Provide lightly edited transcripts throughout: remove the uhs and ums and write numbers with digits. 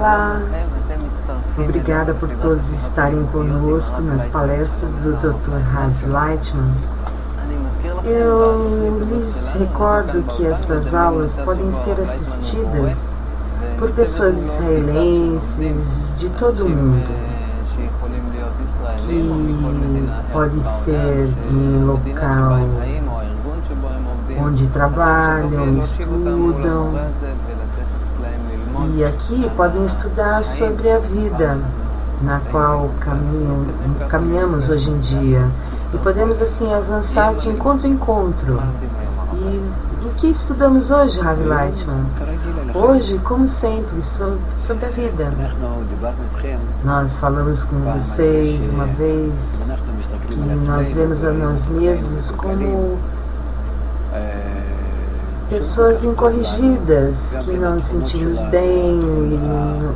Olá, obrigada por todos estarem conosco nas palestras do Dr. Haas Lightman. Eu lhes recordo que estas aulas podem ser assistidas por pessoas israelenses de todo o mundo, que pode ser em local onde trabalham, estudam, e aqui podem estudar sobre a vida na qual caminhamos hoje em dia. E podemos assim avançar de encontro em encontro. E o que estudamos hoje, Rav Lightman? Hoje, como sempre, sobre a vida. Nós falamos com vocês uma vez que nós vemos a nós mesmos como pessoas incorrigidas, que não nos sentimos bem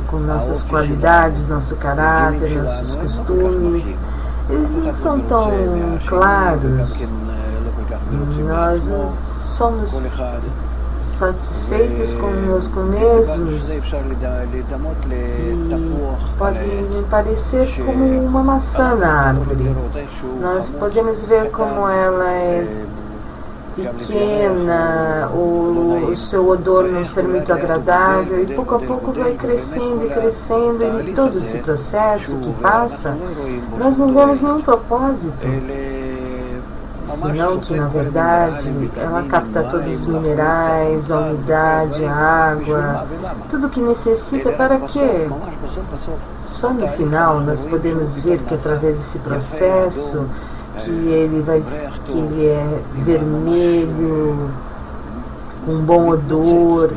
com nossas qualidades, nosso caráter, nossos costumes. Eles não são tão claros. Nós não somos satisfeitos conosco mesmos e pode parecer como uma maçã na árvore. Nós podemos ver como ela é pequena, o seu odor não ser muito agradável, e pouco a pouco vai crescendo e crescendo, e todo esse processo que passa, nós não vemos nenhum propósito, senão que, na verdade, ela capta todos os minerais, a umidade, a água, tudo o que necessita. Para quê? Só no final nós podemos ver que, através desse processo, que ele é vermelho, com um bom odor,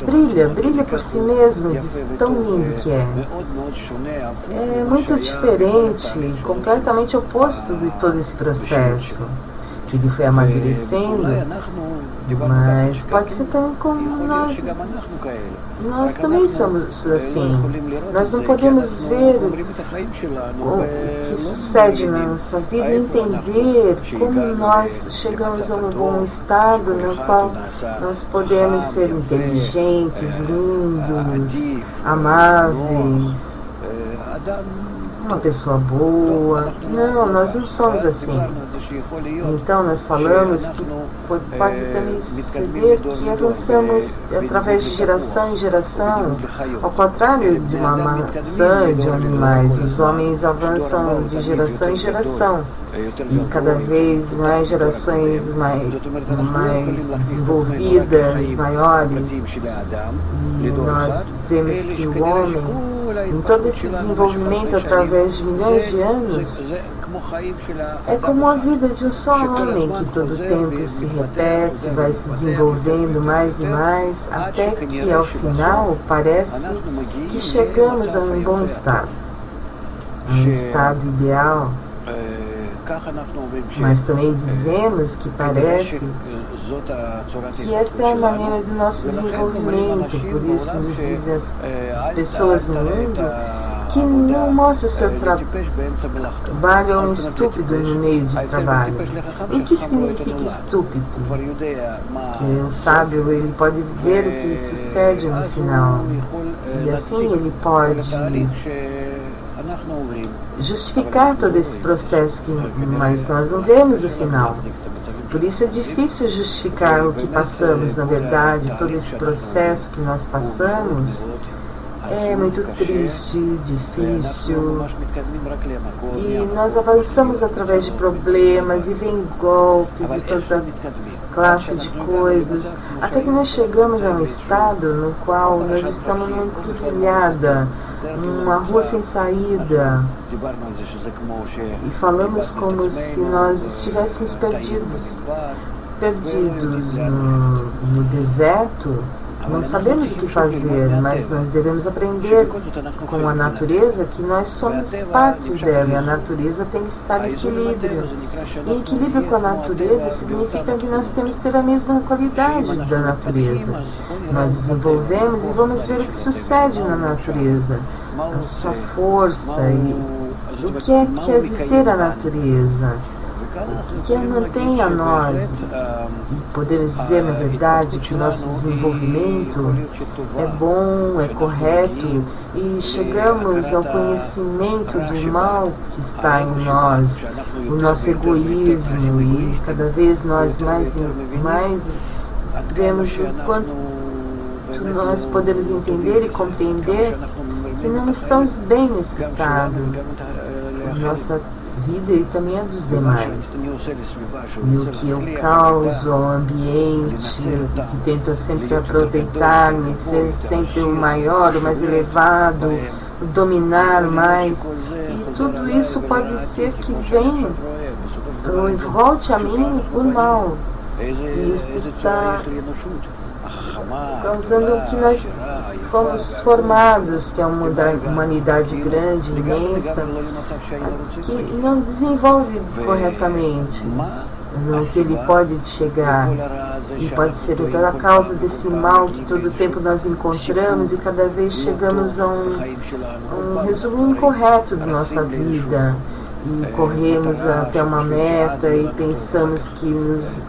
brilha por si mesmo, de tão lindo que é. É muito diferente, completamente oposto de todo esse processo, que ele foi amadurecendo, mas pode ser também como nós também somos assim. Nós não podemos ver o que sucede na nossa vida e entender como nós chegamos a um bom estado no qual nós podemos ser inteligentes, lindos, amáveis, uma pessoa boa. Não, nós não somos assim. Então nós falamos que pode também perceber que avançamos através de geração em geração, ao contrário de uma maçã de animais. Os homens avançam de geração em geração, e cada vez mais gerações mais desenvolvidas, maiores. E nós vemos que o homem, em todo esse desenvolvimento através de milhões de anos, é como a vida de um só homem, que todo o tempo se repete, vai se desenvolvendo mais e mais, até que ao final parece que chegamos a um bom estado, um estado ideal. Mas também dizemos que parece que esta é a maneira do nosso desenvolvimento. Por isso nos dizem as pessoas no mundo que não mostra o seu trabalho a um estúpido no meio de trabalho. O que significa estúpido? Que um sábio, ele pode ver o que sucede no final, e assim ele pode justificar todo esse processo, mas nós não vemos o final. Por isso é difícil justificar o que passamos. Na verdade, todo esse processo que nós passamos é muito triste, difícil, e nós avançamos através de problemas, e vem golpes e toda classe de coisas, até que nós chegamos a um estado no qual nós estamos numa encruzilhada, uma rua sem saída, e falamos como se nós estivéssemos perdidos no deserto. Não sabemos o que fazer, mas nós devemos aprender com a natureza que nós somos partes dela, e a natureza tem que estar em equilíbrio. E equilíbrio com a natureza significa que nós temos que ter a mesma qualidade da natureza. Nós desenvolvemos e vamos ver o que sucede na natureza, a sua força e o que quer dizer a natureza. que mantém a nós. E podemos dizer, na verdade, que o nosso desenvolvimento é bom, é correto, e chegamos ao conhecimento do mal que está em nós, o nosso egoísmo, e cada vez nós mais vemos o quanto nós podemos entender e compreender que não estamos bem nesse estado, nossa vida e também a dos demais. E o que eu causo ao ambiente, que tento sempre aproveitar-me, ser sempre o maior, o mais elevado, o dominar mais. E tudo isso pode ser que venha ou volte a mim por mal. E isso está causando o que nós fomos formados, que é uma humanidade grande, imensa, que não desenvolve corretamente no que ele pode chegar. E pode ser pela causa desse mal que todo tempo nós encontramos e cada vez chegamos a um resumo incorreto da nossa vida. E corremos até uma meta e pensamos que nos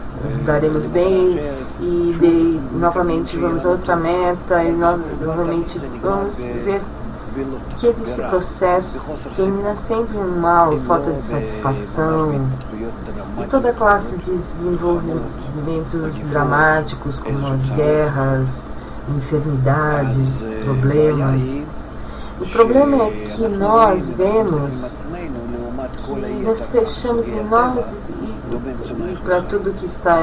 daremos bem e novamente vamos a outra meta e novamente vamos ver que esse processo termina sempre em mal, falta de satisfação e toda classe de desenvolvimentos dramáticos como as guerras, enfermidades, problemas. O problema é que nós vemos que nós fechamos em nós e para tudo que está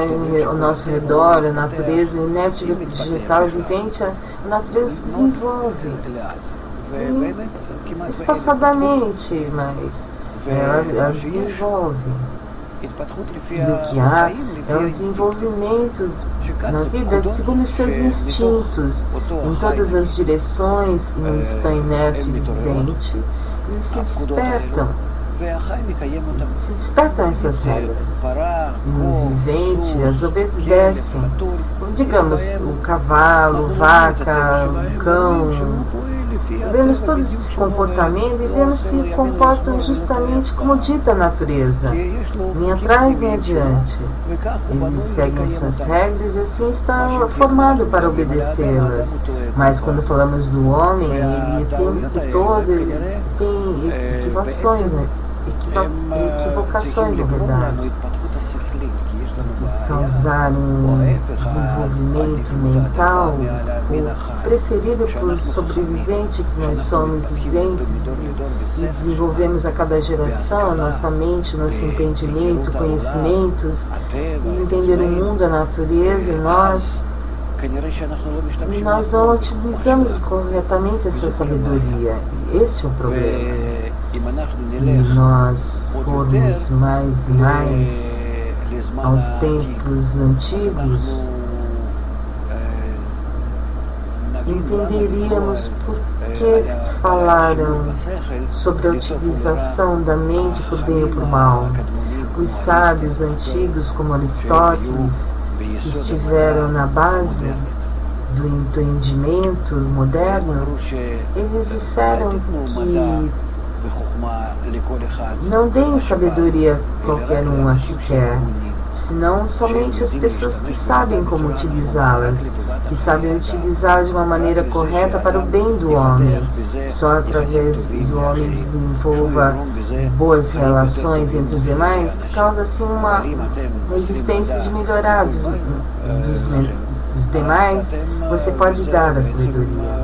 ao nosso redor, a natureza, o inerte vegetal vivente, a natureza se desenvolve. Espaçadamente, mas ela desenvolve. E o que há é um desenvolvimento na vida segundo os seus instintos, em todas as direções, e não estão inerte e vivente, eles se despertam. Se despertam essas regras. E o vivente as obedecem. Digamos, o cavalo, vaca, o cão. Vemos todos esse comportamento e vemos que comportam justamente como dita a natureza, nem atrás nem adiante. Eles seguem suas regras e assim está formado para obedecê-las. Mas quando falamos do homem, ele o tempo todo ele tem equivocações, na verdade. Causar um desenvolvimento mental, o preferido por sobrevivente que nós somos viventes e desenvolvemos a cada geração, a nossa mente, nosso entendimento, conhecimentos, e entender o mundo, a natureza, e nós não utilizamos corretamente essa sabedoria. Esse é o problema. E nós formos mais aos tempos antigos, entenderíamos por que falaram sobre a utilização da mente por bem ou por mal. Os sábios antigos, como Aristóteles, que estiveram na base do entendimento moderno, eles disseram que não deem sabedoria a qualquer um a que quer, senão somente as pessoas que sabem como utilizá-las, que sabem utilizá-las de uma maneira correta para o bem do homem. Só através do homem desenvolva boas relações entre os demais, causa assim uma existência de melhorados dos demais, você pode dar a sabedoria.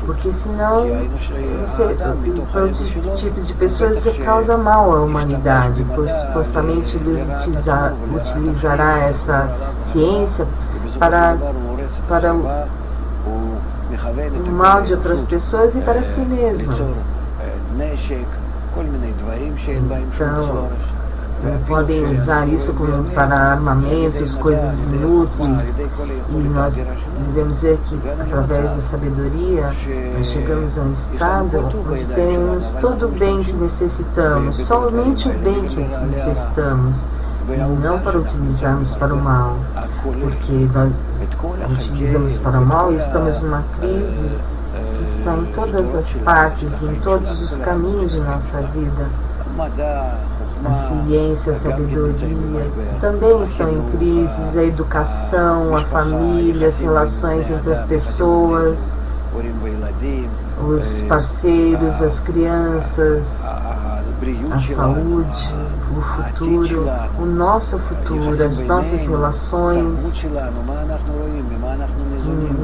Porque senão esse tipo de pessoas causa mal à humanidade, pois supostamente ele utilizará essa ciência para o mal de outras pessoas e para si mesmo. Então, podem usar isso como para armamentos, coisas inúteis, e nós devemos ver que através da sabedoria nós chegamos a um estado onde temos todo o bem que necessitamos, somente o bem que necessitamos, e não para utilizarmos para o mal, porque nós utilizamos para o mal e estamos numa crise que está em todas as partes, em todos os caminhos de nossa vida. A ciência, a sabedoria também estão em crises, a educação, a família, as relações entre as pessoas, os parceiros, as crianças, a saúde, o futuro, o nosso futuro, as nossas relações,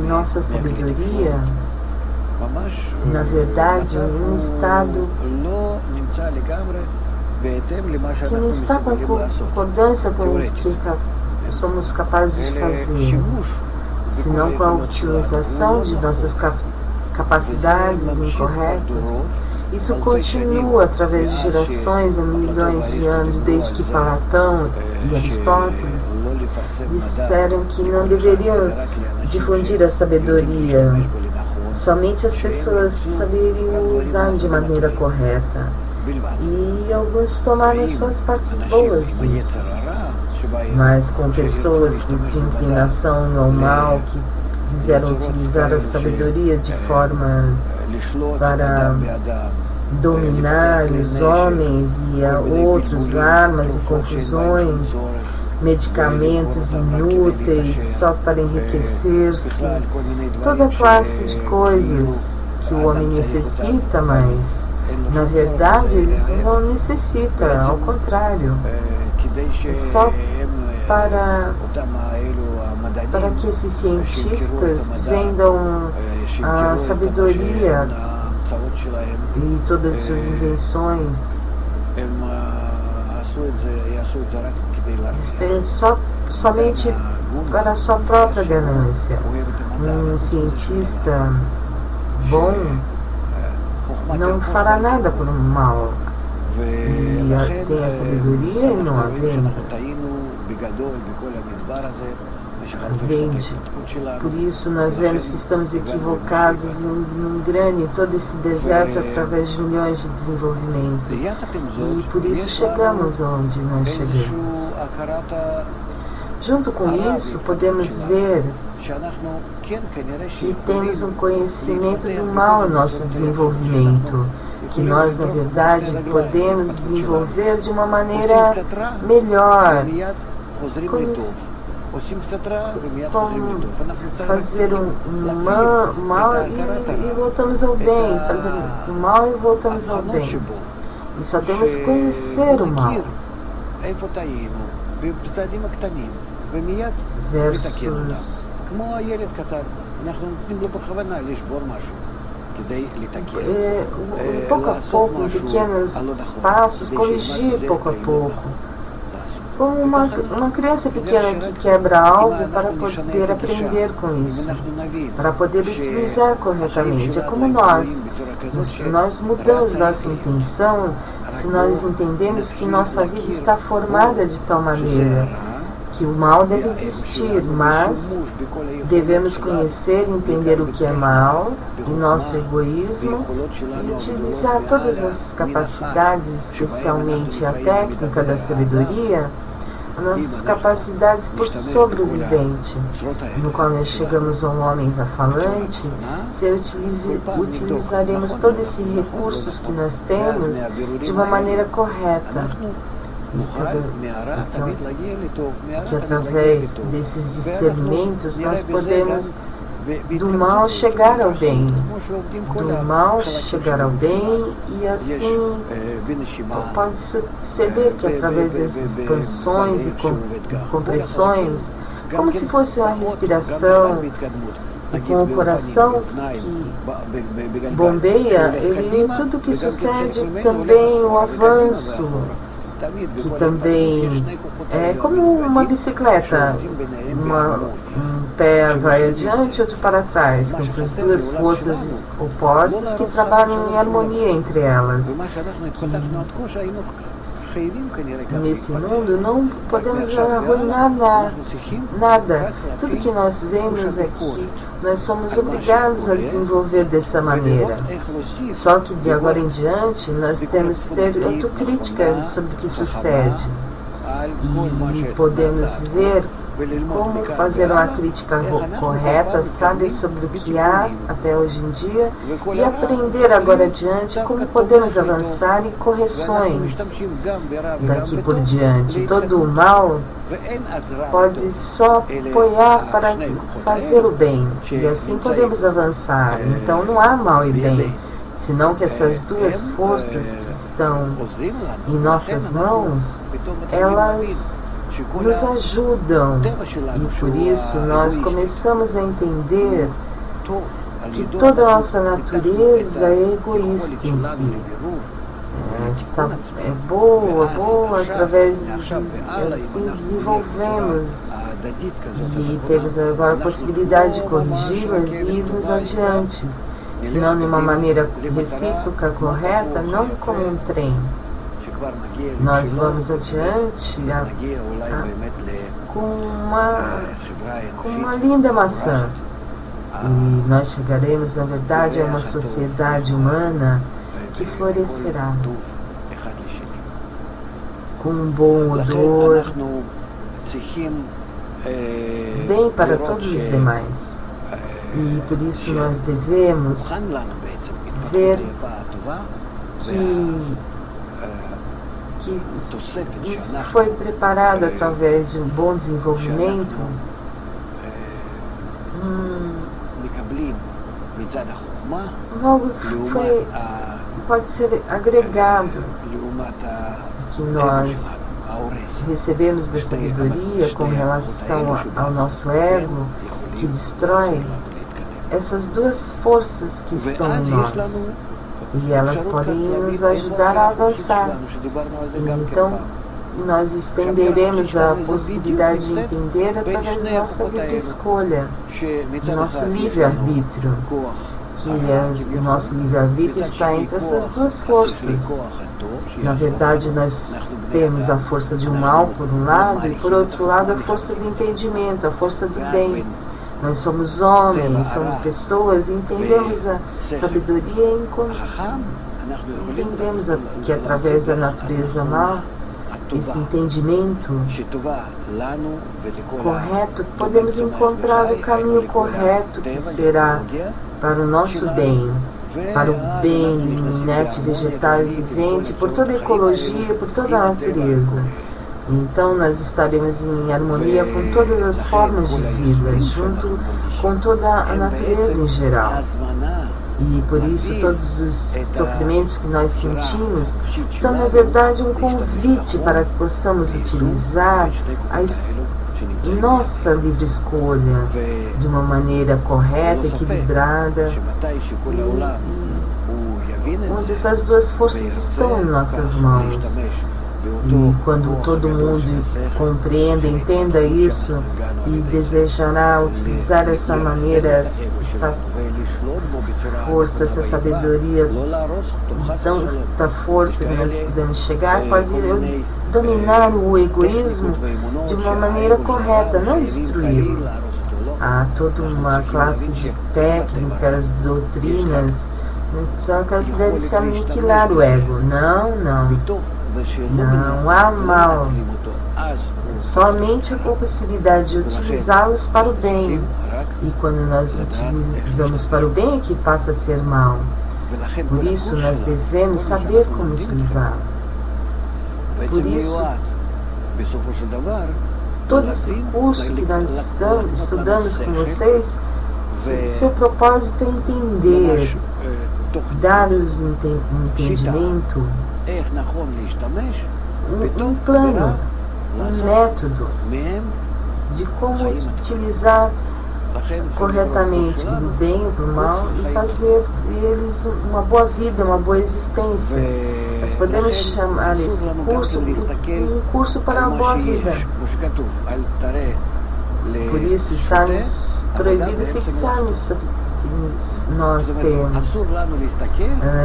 nossa sabedoria, na verdade, um estado que não está com concordância com o que somos capazes de fazer, senão com a utilização de nossas capacidades incorretas. Isso continua através de gerações e milhões de anos, desde que Platão e Aristóteles disseram que não deveriam difundir a sabedoria. Somente as pessoas saberiam usar de maneira correta. E alguns tomaram suas partes boas disso. Mas com pessoas de inclinação ao mal, que quiseram utilizar a sabedoria de forma para dominar os homens e a outros, armas e confusões, medicamentos inúteis só para enriquecer-se, toda classe de coisas que o homem necessita, mas na verdade ele não necessita, ao contrário, é só para que esses cientistas vendam a sabedoria e todas as suas invenções. Somente para a sua própria ganância. Um cientista bom não fará nada por um mal. E tem a sabedoria e não a vende. Por isso nós vemos que estamos equivocados num grande, em todo esse deserto, através de milhões de desenvolvimentos. E por isso chegamos onde nós chegamos. Junto com isso, podemos ver que temos um conhecimento do mal no nosso desenvolvimento, que nós, na verdade, podemos desenvolver de uma maneira melhor. Como fazer um mal e voltamos ao bem, fazer o mal e voltamos ao bem. E só temos que conhecer o mal. Versus pouco a pouco, em pequenos passos, corrigir pouco a pouco. Como uma criança pequena que quebra algo para poder aprender com isso, para poder utilizar corretamente. É como nós. Se nós mudamos nossa intenção, se nós entendemos que nossa vida está formada de tal maneira que o mal deve existir, mas devemos conhecer e entender o que é mal, o nosso egoísmo, e utilizar todas as capacidades, especialmente a técnica da sabedoria, as nossas capacidades por sobrevivente, no qual nós chegamos a um homem falante, se utilizaremos todos esses recursos que nós temos de uma maneira correta. Que através desses discernimentos nós podemos do mal chegar ao bem, do mal chegar ao bem, e assim pode suceder que através dessas expansões e compressões, como se fosse uma respiração, e com o coração que bombeia, tudo que sucede também o avanço, que também é como uma bicicleta, um pé vai adiante e outro para trás, com essas duas forças opostas que trabalham em harmonia entre elas. Nesse mundo não podemos arruinar nada. Tudo que nós vemos aqui, nós somos obrigados a desenvolver dessa maneira. Só que de agora em diante, nós temos que ter autocrítica sobre o que sucede. E podemos ver como fazer uma crítica correta, saber sobre o que há até hoje em dia e aprender agora adiante como podemos avançar e correções daqui por diante. Todo o mal pode só apoiar para fazer o bem e assim podemos avançar. Então não há mal e bem, senão que essas duas forças que estão em nossas mãos, elas nos ajudam, e por isso nós começamos a entender que toda a nossa natureza é egoísta em si. É boa, através de assim desenvolvemos e temos agora a possibilidade de corrigi-las e irmos adiante, senão de uma maneira recíproca, correta, não como um trem. Nós vamos adiante com uma linda maçã. E nós chegaremos, na verdade, a uma sociedade humana que florescerá com um bom odor, bem para todos os demais. E por isso nós devemos ver que isso foi preparado através de um bom desenvolvimento, algo que pode ser agregado, que nós recebemos da sabedoria com relação ao nosso ego, que destrói essas duas forças que estão em nós. E elas podem nos ajudar a avançar. Então, nós estenderemos a possibilidade de entender através da nossa livre escolha, do nosso livre-arbítrio, que o nosso livre-arbítrio está entre essas duas forças. Na verdade, nós temos a força de um mal por um lado e por outro lado a força do entendimento, a força do bem. Nós somos homens, somos pessoas e entendemos a sabedoria e entendemos que através da natureza mal, esse entendimento correto, podemos encontrar o caminho correto que será para o nosso bem, para o bem inerte, vegetal e vivente, por toda a ecologia, por toda a natureza. Então nós estaremos em harmonia com todas as formas de vida, junto com toda a natureza em geral. E por isso todos os sofrimentos que nós sentimos são na verdade um convite para que possamos utilizar a nossa livre escolha de uma maneira correta, equilibrada, onde essas duas forças estão em nossas mãos. E quando todo mundo compreenda, entenda isso e desejará utilizar essa maneira, essa força, essa sabedoria, tanta força que nós podemos chegar, pode dominar o egoísmo de uma maneira correta, não destruí-lo. Há toda uma classe de técnicas, doutrinas, só que elas devem se aniquilar o ego. Não há mal, somente a possibilidade de utilizá-los para o bem. E quando nós utilizamos para o bem é que passa a ser mal. Por isso nós devemos saber como utilizá-lo. Por isso, todo esse curso que nós estudamos com vocês, seu propósito é entender, dar-lhes entendimento, um plano, um método de como utilizar corretamente o bem e o mal e fazer deles uma boa vida, uma boa existência. Nós podemos chamar esse curso um curso para a boa vida. Por isso está-nos proibido fixarmos sobre o que nós temos.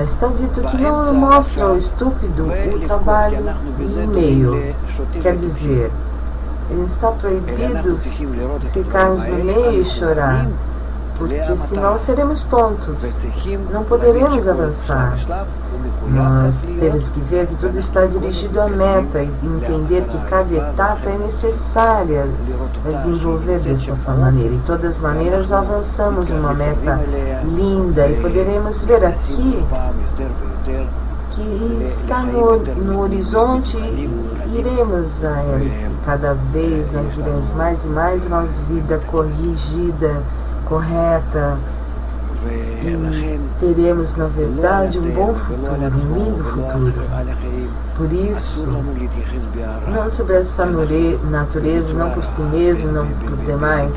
Está dito que não mostra ao estúpido o trabalho no meio. Quer dizer, ele está proibido ficarmos no meio e chorar. porque senão seremos tontos, não poderemos avançar. Nós temos que ver que tudo está dirigido à meta e entender que cada etapa é necessária desenvolver dessa maneira. E de todas as maneiras avançamos uma meta linda e poderemos ver aqui que está no horizonte e iremos a ele. Cada vez nós iremos mais e mais uma vida corrigida, correta, e teremos, na verdade, um bom futuro, um lindo futuro. Por isso, não sobre essa natureza, não por si mesmo, não por demais,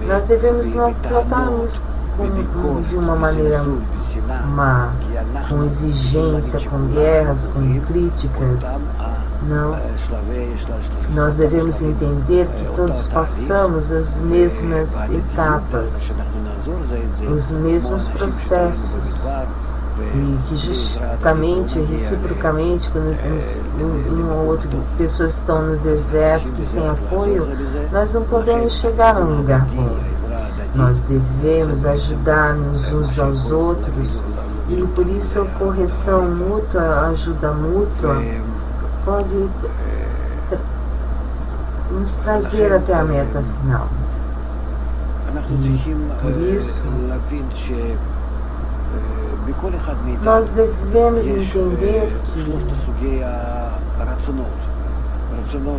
nós devemos nos tratarmos de uma maneira má, com exigência, com guerras, com críticas. Não. Nós devemos entender que todos passamos as mesmas etapas, os mesmos processos, e que justamente, reciprocamente, quando uma ou outra pessoas estão no deserto, que sem apoio, nós não podemos chegar a um lugar bom. Nós devemos ajudar-nos uns aos outros, e por isso a correção mútua, a ajuda mútua, pode nos trazer até a meta final. E por isso, nós devemos entender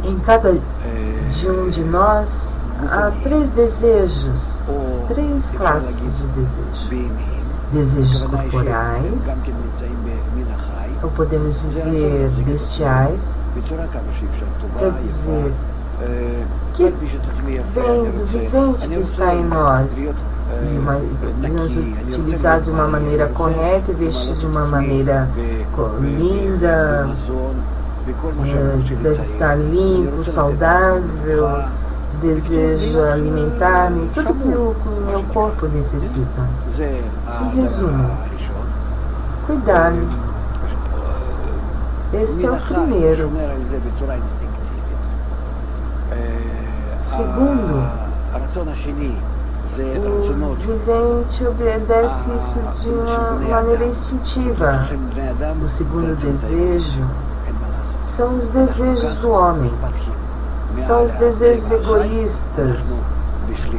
que em cada de nós há três desejos, três classes de desejos. Desejos corporais, ou podemos dizer bestiais, quer dizer, que vem do vivente que está em nós, nos utilizar de uma maneira correta e vestir de uma maneira linda, deve estar limpo, saudável, desejo alimentar-me, tudo que o meu corpo necessita. Em resumo, cuidar. Este é o primeiro. Segundo, o vivente obedece isso de uma maneira instintiva. O segundo desejo são os desejos do homem. São os desejos egoístas.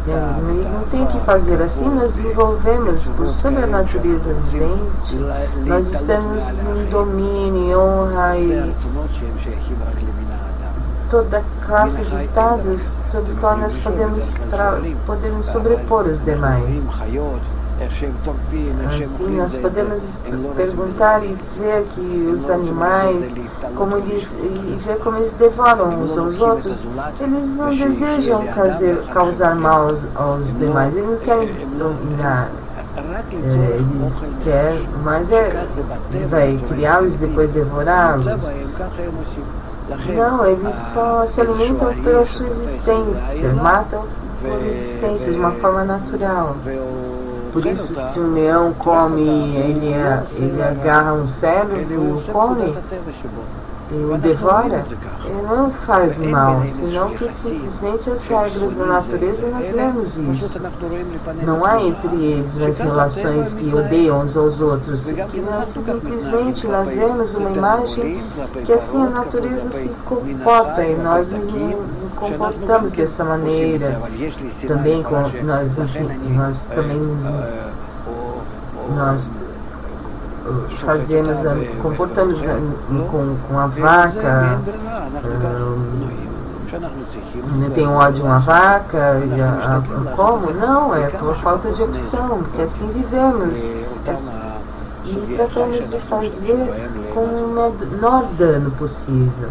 Não tem que fazer assim, nós desenvolvemos por sobre a natureza vivente, nós estamos em domínio, em honra e toda classe de estados sobre o qual nós podemos sobrepor os demais. Assim, nós podemos perguntar e ver que os animais, e ver como eles devoram uns aos outros, eles não desejam causar mal aos demais, eles não querem dominar. Eles querem, mas vai criá-los e depois devorá-los. Não, eles só se alimentam pela sua existência, matam por existência de uma forma natural. Por isso, se um leão come, ele agarra um cérebro e o come, e o devora, ele não faz mal, senão que simplesmente as regras da natureza nós vemos isso. Não há entre eles as relações que odeiam uns aos outros, que nós simplesmente nós vemos uma imagem que assim a natureza se comporta e nós nos comportamos dessa maneira. Também nós comportamos com a vaca, não tem ódio uma vaca, como? Não, é por falta de opção, porque assim vivemos. E tratamos de fazer com o menor dano possível.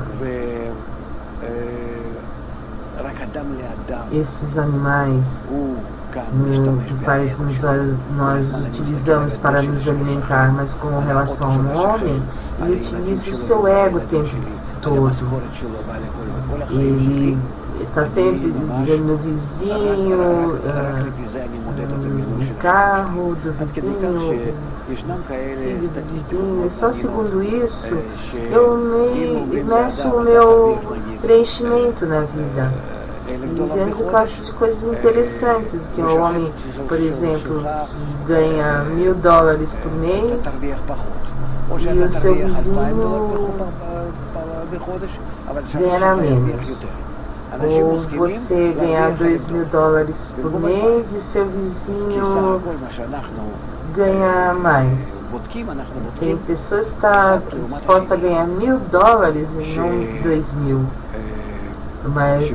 Esses animais que nós utilizamos para nos alimentar, mas com relação ao homem, ele utiliza o seu ego o tempo todo. Ele está sempre no vizinho, no carro do vizinho, filho do vizinho. Só segundo isso, eu meço o meu preenchimento na vida. vivemos em classes de coisas interessantes, que o homem, por exemplo, ganha $1000 por mês e o seu vizinho ganhará menos. Ou você ganhar $2000 por mês e seu vizinho ganha mais. Tem pessoas que estão dispostas a ganhar $1000 e não 2.000. Mas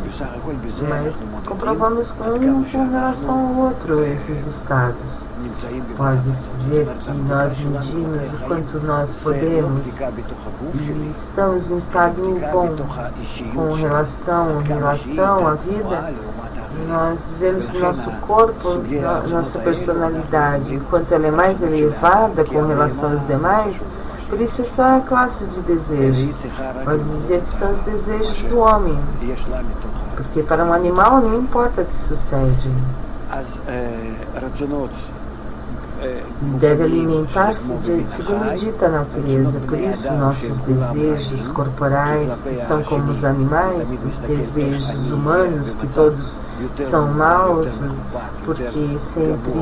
comprovamos um com relação ao outro esses estados. Pode ver que nós medimos o quanto nós podemos e estamos em estado bom com relação à vida. Nós vemos nosso corpo, nossa personalidade, quanto ela é mais elevada com relação aos demais. Por isso essa classe de desejos, pode dizer que são os desejos do homem, porque para um animal não importa o que sucede. Deve alimentar-se segundo dita a natureza. Por isso nossos desejos corporais, que são como os animais, os desejos humanos, que todos são maus, porque sempre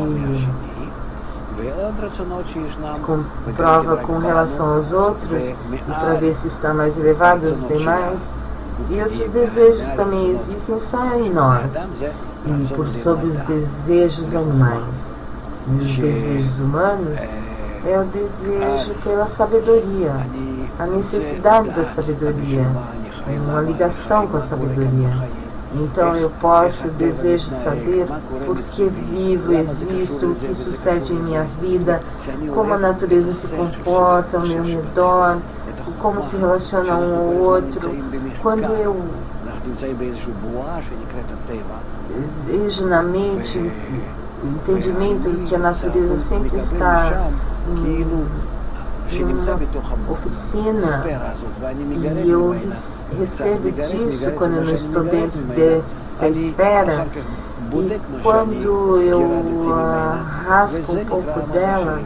comprova com relação aos outros e para ver se está mais elevado aos demais. E outros desejos também existem só em nós e por sobre os desejos animais. E os desejos humanos é o desejo pela sabedoria, a necessidade da sabedoria, uma ligação com a sabedoria. Então eu desejo saber por que vivo, existo, o que sucede em minha vida, como a natureza se comporta ao meu redor, como se relaciona um ao outro. Quando eu vejo na mente o entendimento que a natureza sempre está em uma oficina e eu recebo disso quando eu não estou dentro dessa esfera, e quando eu raspo um pouco dela,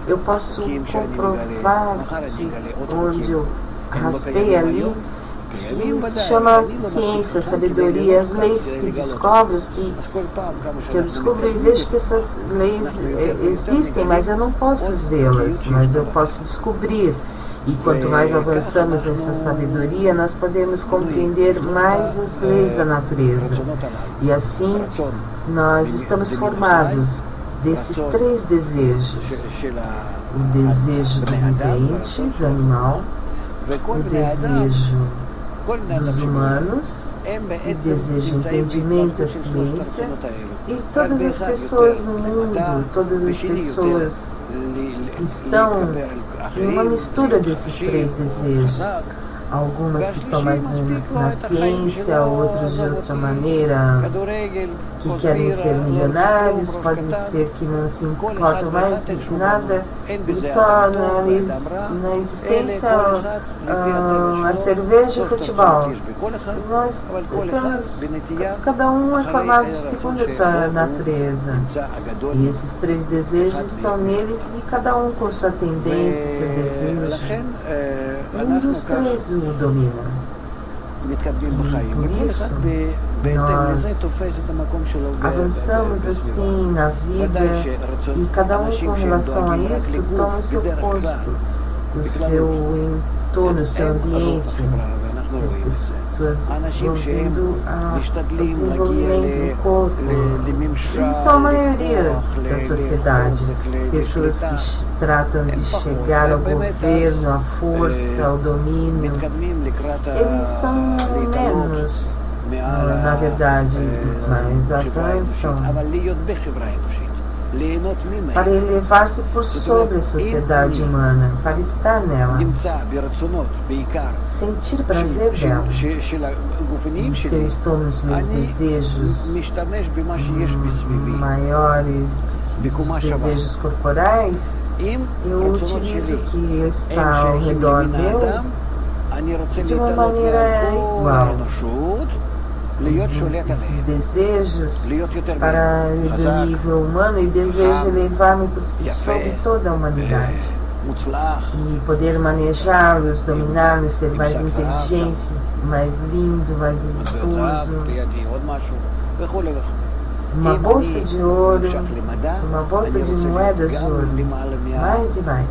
eu posso comprovar que onde eu raspei ali, que se chama ciência, sabedoria, as leis que descobro, que eu descubro e vejo que essas leis existem, mas eu não posso vê-las, mas eu posso descobrir. E quanto mais avançamos nessa sabedoria, nós podemos compreender mais as leis da natureza. E assim, nós estamos formados desses 3 desejos. O desejo do vivente, do animal, o desejo dos humanos, o desejo de entendimento, a ciência, e todas as pessoas no mundo, todas as pessoas que estão em uma mistura desses 3 desejos. Algumas que estão mais na ciência, outras de outra maneira, que querem ser milionários, podem ser que não se importam mais de nada, e só na existência a cerveja e o futebol. Nós estamos, cada um é formado segundo a sua natureza, e esses 3 desejos estão neles, e cada um com sua tendência, seu desejo. Um dos 3 o domina. E por isso, nós avançamos assim na vida e cada um com relação a isso toma o seu posto, o seu entorno, o seu ambiente. As pessoas vão vendo o desenvolvimento do corpo. Isso são a maioria da sociedade. Pessoas que tratam de chegar ao governo, à força, ao domínio. Eles são menos, na verdade, mas avançam para elevar-se por sobre a sociedade humana, para estar nela, sentir prazer dela. E se eu estou nos meus desejos maiores, desejos corporais, eu utilizo o que está ao redor meu de uma maneira igual. Esses desejos para o nível humano e desejo elevar-me sobre toda a humanidade. e poder manejá-los, dominá-los, ter mais inteligência, mais lindo, mais exitoso. Uma bolsa de ouro, uma bolsa de moedas de ouro, mais e mais.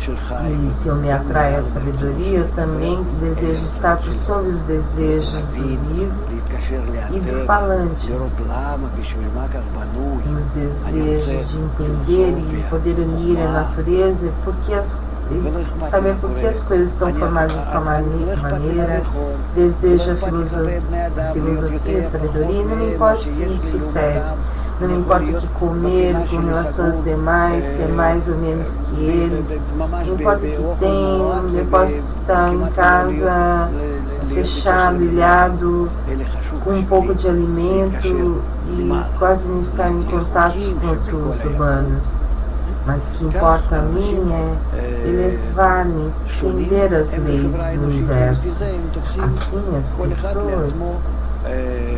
E se eu me atrai à sabedoria, eu também desejo estar por sobre os desejos do vivo e do falante. Os desejos de entender e poder unir a natureza, saber por que as coisas estão formadas de tal maneira, desejo a filosofia, a sabedoria, não me importa o que me sucede. Não me importa o que comer com relação aos demais, se é mais ou menos que eles. Não importa o que tenho, eu posso estar em casa fechado, ilhado, com um pouco de alimento e quase não estar em contato com outros humanos. Mas o que importa a mim é elevar-me, entender as leis do universo. Assim, as pessoas,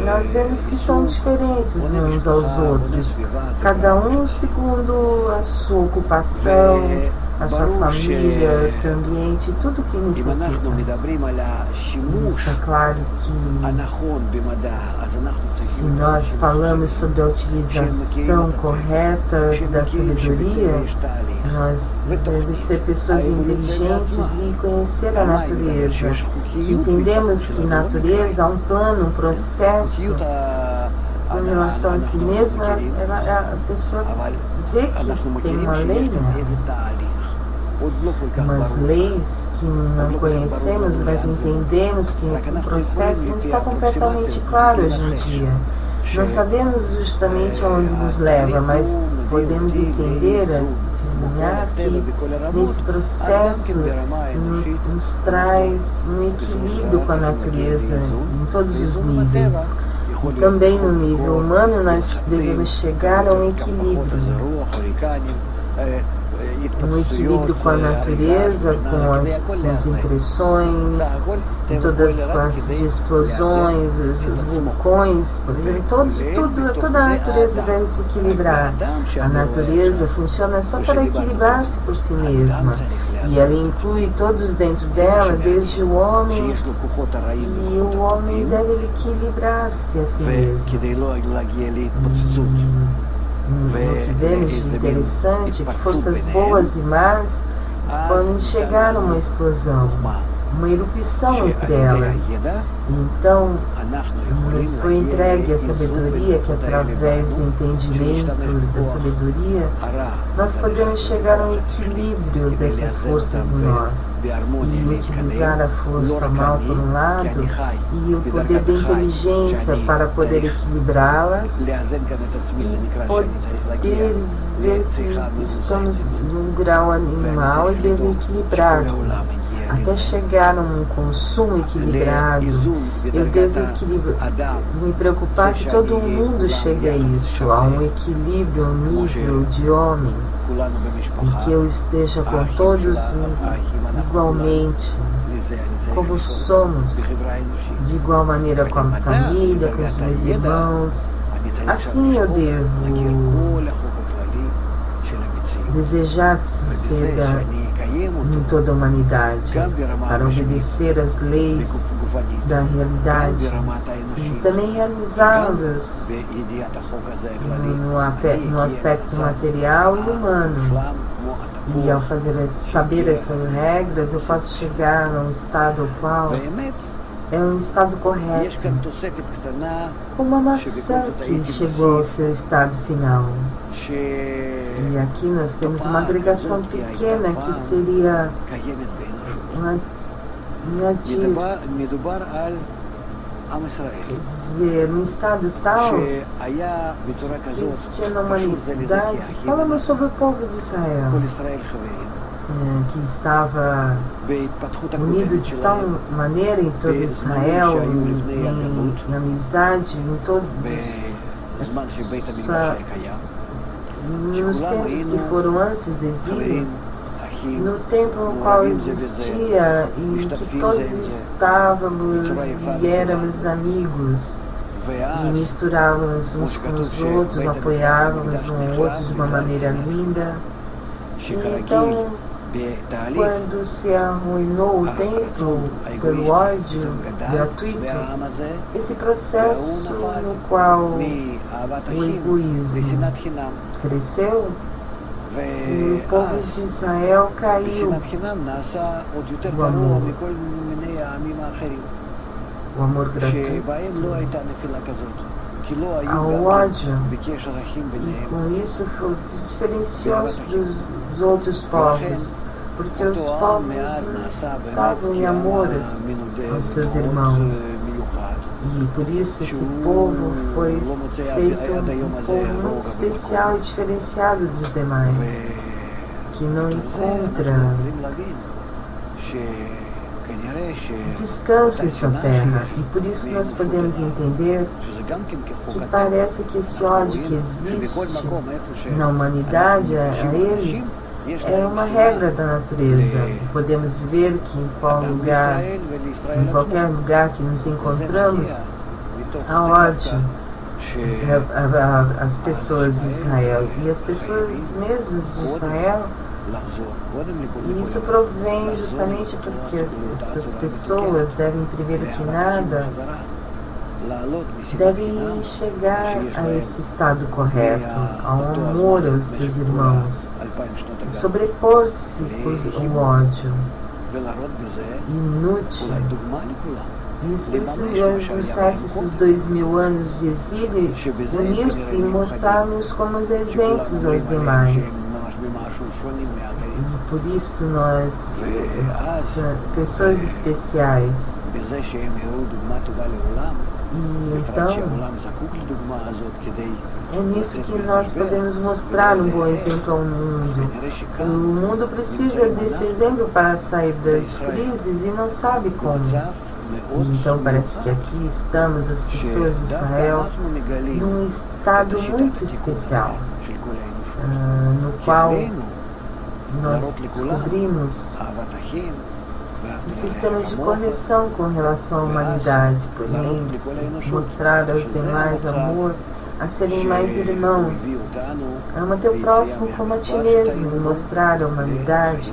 nós vemos que são diferentes uns aos outros, cada um segundo a sua ocupação, a sua família, o seu ambiente, tudo o que necessita. Está claro que se nós falamos sobre a utilização correta da sabedoria, nós devemos ser pessoas inteligentes e conhecer a natureza. Se entendemos que natureza é um plano, um processo, com relação a si mesma, a pessoa vê que tem uma lei, né? Umas leis que não conhecemos, mas entendemos que o processo não está completamente claro hoje em dia. Não sabemos justamente aonde nos leva, mas podemos entender, adivinhar que nesse processo nos traz um equilíbrio com a natureza em todos os níveis. E também no nível humano nós devemos chegar a um equilíbrio com a natureza, com as impressões, todas as classes de explosões, os vulcões, por exemplo, toda a natureza deve se equilibrar. A natureza funciona só para equilibrar-se por si mesma. E ela inclui todos dentro dela, desde o homem, e o homem deve equilibrar-se a si mesmo. O que vemos de interessante é que forças boas e más podem chegar a uma explosão, uma erupção entre elas. Então, nos foi entregue a sabedoria, que através do entendimento da sabedoria, nós podemos chegar a um equilíbrio dessas forças em nós. E utilizar a força mal por um lado e o poder da inteligência para poder equilibrá-las e poder ver que estamos num grau animal e devo equilibrar. Até chegar a um consumo equilibrado, eu devo me preocupar que todo mundo chegue a isso, a um equilíbrio, um nível de homem, em que eu esteja com todos igualmente, como somos, de igual maneira com a família, com os meus irmãos. Assim eu devo desejar que suceda em toda a humanidade, para obedecer às leis da realidade e também realizá-las no aspecto material e humano. E ao saber essas regras, eu posso chegar a um estado ao qual é um estado correto, como a maçã que chegou ao seu estado final. E aqui nós temos uma agregação pequena que seria quer dizer, num estado tal que existia na humanidade. Falamos sobre o povo de Israel, que estava unido de tal maneira em todo Israel, em amizade, em todos nos tempos que foram antes do exílio, no tempo no qual existia e que todos estávamos e éramos amigos e misturávamos uns com os outros, apoiávamos um ao outro de uma maneira linda. E então, quando se arruinou o templo pelo ódio gratuito, esse processo no qual o egoísmo cresceu, e o povo de Israel caiu. O amor gratuito ao ódio, e com isso diferenciou-se dos outros povos, porque os povos não estavam em amor aos seus irmãos, e por isso esse povo foi feito um povo muito especial e diferenciado dos demais, que não encontra descanso em sua terra. E por isso nós podemos entender que parece que esse ódio que existe na humanidade a eles é uma regra da natureza. Podemos ver que em qualquer lugar que nos encontramos, há ódio às pessoas de Israel. E as pessoas mesmas de Israel, e isso provém justamente porque essas pessoas devem, primeiro que nada, devem chegar a esse estado correto, ao amor aos seus irmãos, sobrepor-se o ódio inútil. Isso trouxesse esses 2000 anos de exílio, unir-se e mostrar-nos como os exemplos aos demais. E por isso nós, pessoas especiais, e então é nisso que nós podemos mostrar um bom exemplo ao mundo. O mundo precisa desse exemplo para sair das crises e não sabe como. Então parece que aqui estamos, as pessoas de Israel, num estado muito especial, no qual nós descobrimos sistemas de correção com relação à humanidade, porém mostrar aos demais amor, a serem mais irmãos. Ama teu próximo como a ti mesmo, e mostrar à humanidade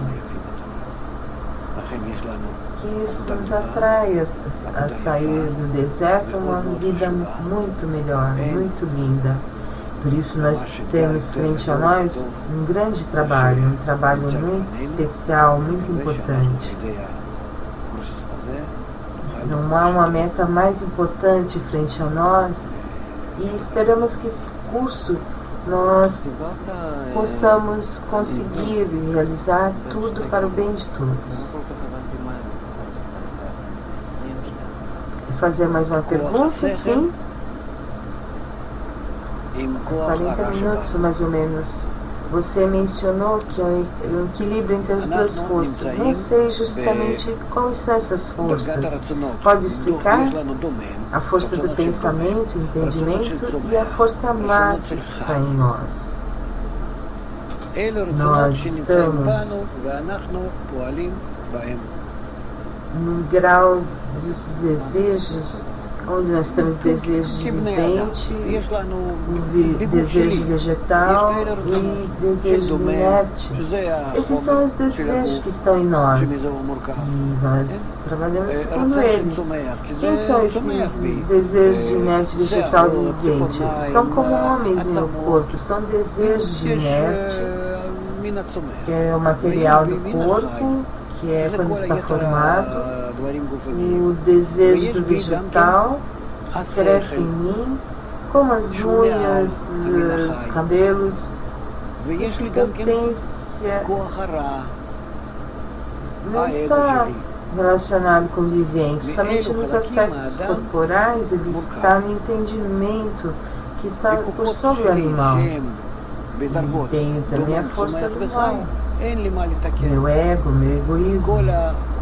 que isso nos atrai a sair do deserto uma vida muito melhor, muito linda. Por isso nós temos frente a nós um grande trabalho, um trabalho muito especial, muito importante. Não há uma meta mais importante frente a nós, e esperamos que esse curso nós possamos conseguir realizar tudo para o bem de todos. Fazer mais uma pergunta? Sim. 40 minutos mais ou menos. Você mencionou que é um equilíbrio entre as duas forças. Não sei justamente quais são essas forças. Pode explicar? A força do pensamento, entendimento, e a força mágica que está em nós. Nós estamos num grau dos desejos, onde nós temos desejo de vivente, desejo vegetal e desejo inerte. Esses são os desejos que estão em nós, e nós trabalhamos com eles. Quem são esses desejos de inerte, vegetal e vivente? São como homens no meu corpo, são desejos de inerte, que é o material do corpo, que é quando está formado. O desejo do vegetal cresce em mim, como as unhas, os cabelos. Essa potência não está relacionado com o vivente, somente nos aspectos corporais ele está no entendimento que está por sobre o animal. E tem também a força do mal. Meu ego, meu egoísmo,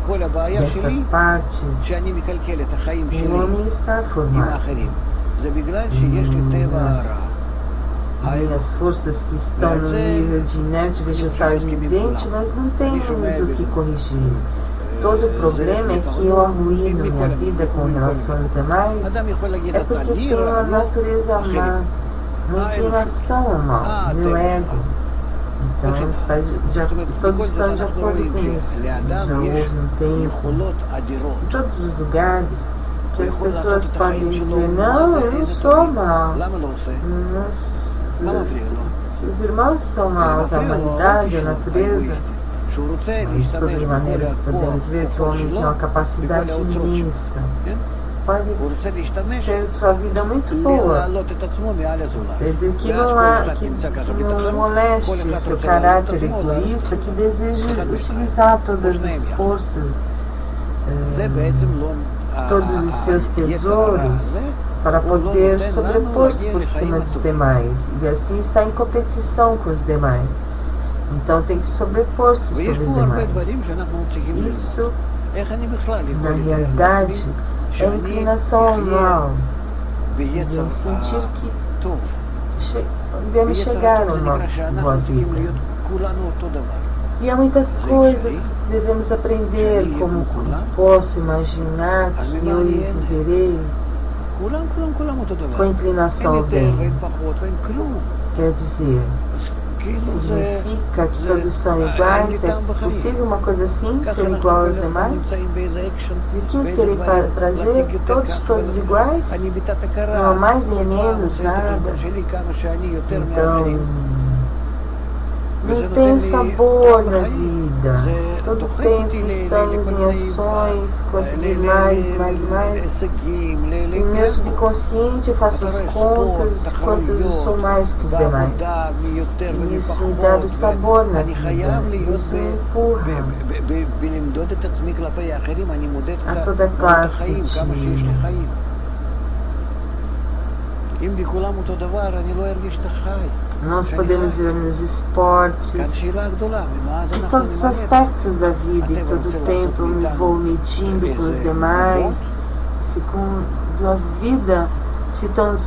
dessas partes, o homem está formado. E as forças que estão no nível de inerte, vegetal e vivente, nós não temos o que corrigir. Todo o problema é que eu arruíno minha vida com relação aos demais, é porque tenho a natureza má, uma inclinação ao mal, meu ego. Então, todos estão de acordo com isso. Já houve um tempo, em todos os lugares, que as pessoas podem dizer, não, eu não sou mal. Os irmãos são maus, a humanidade, a natureza. Mas, de todas as maneiras, podemos ver que o homem tem uma capacidade imensa. Pode ser sua vida muito boa, desde que não moleste seu caráter egoísta, que deseja utilizar todas as forças, todos os seus tesouros, para poder sobrepor-se por cima dos demais, e assim está em competição com os demais. Então tem que sobrepor-se sobre os demais. Isso, na realidade, é a inclinação ao mal, de sentir que devemos chegar a uma boa vida. E há muitas coisas que devemos aprender, como posso imaginar que eu viverei com inclinação ao bem. Quer dizer, significa que todos são iguais? É possível uma coisa assim, ser igual aos demais? E o que querer prazer? Todos iguais? Não há mais nem menos, nada. Então, não tem sabor na vida. Todo tempo estamos em ações com as demais, mais. E meu subconsciente faço as contas quanto eu sou mais que os demais. E isso me dá o sabor na vida. Isso me empurra a toda classe de... Nós podemos ver nos esportes, em todos os aspectos da vida, e todo o tempo eu me vou medindo com os demais, se com a vida, se estão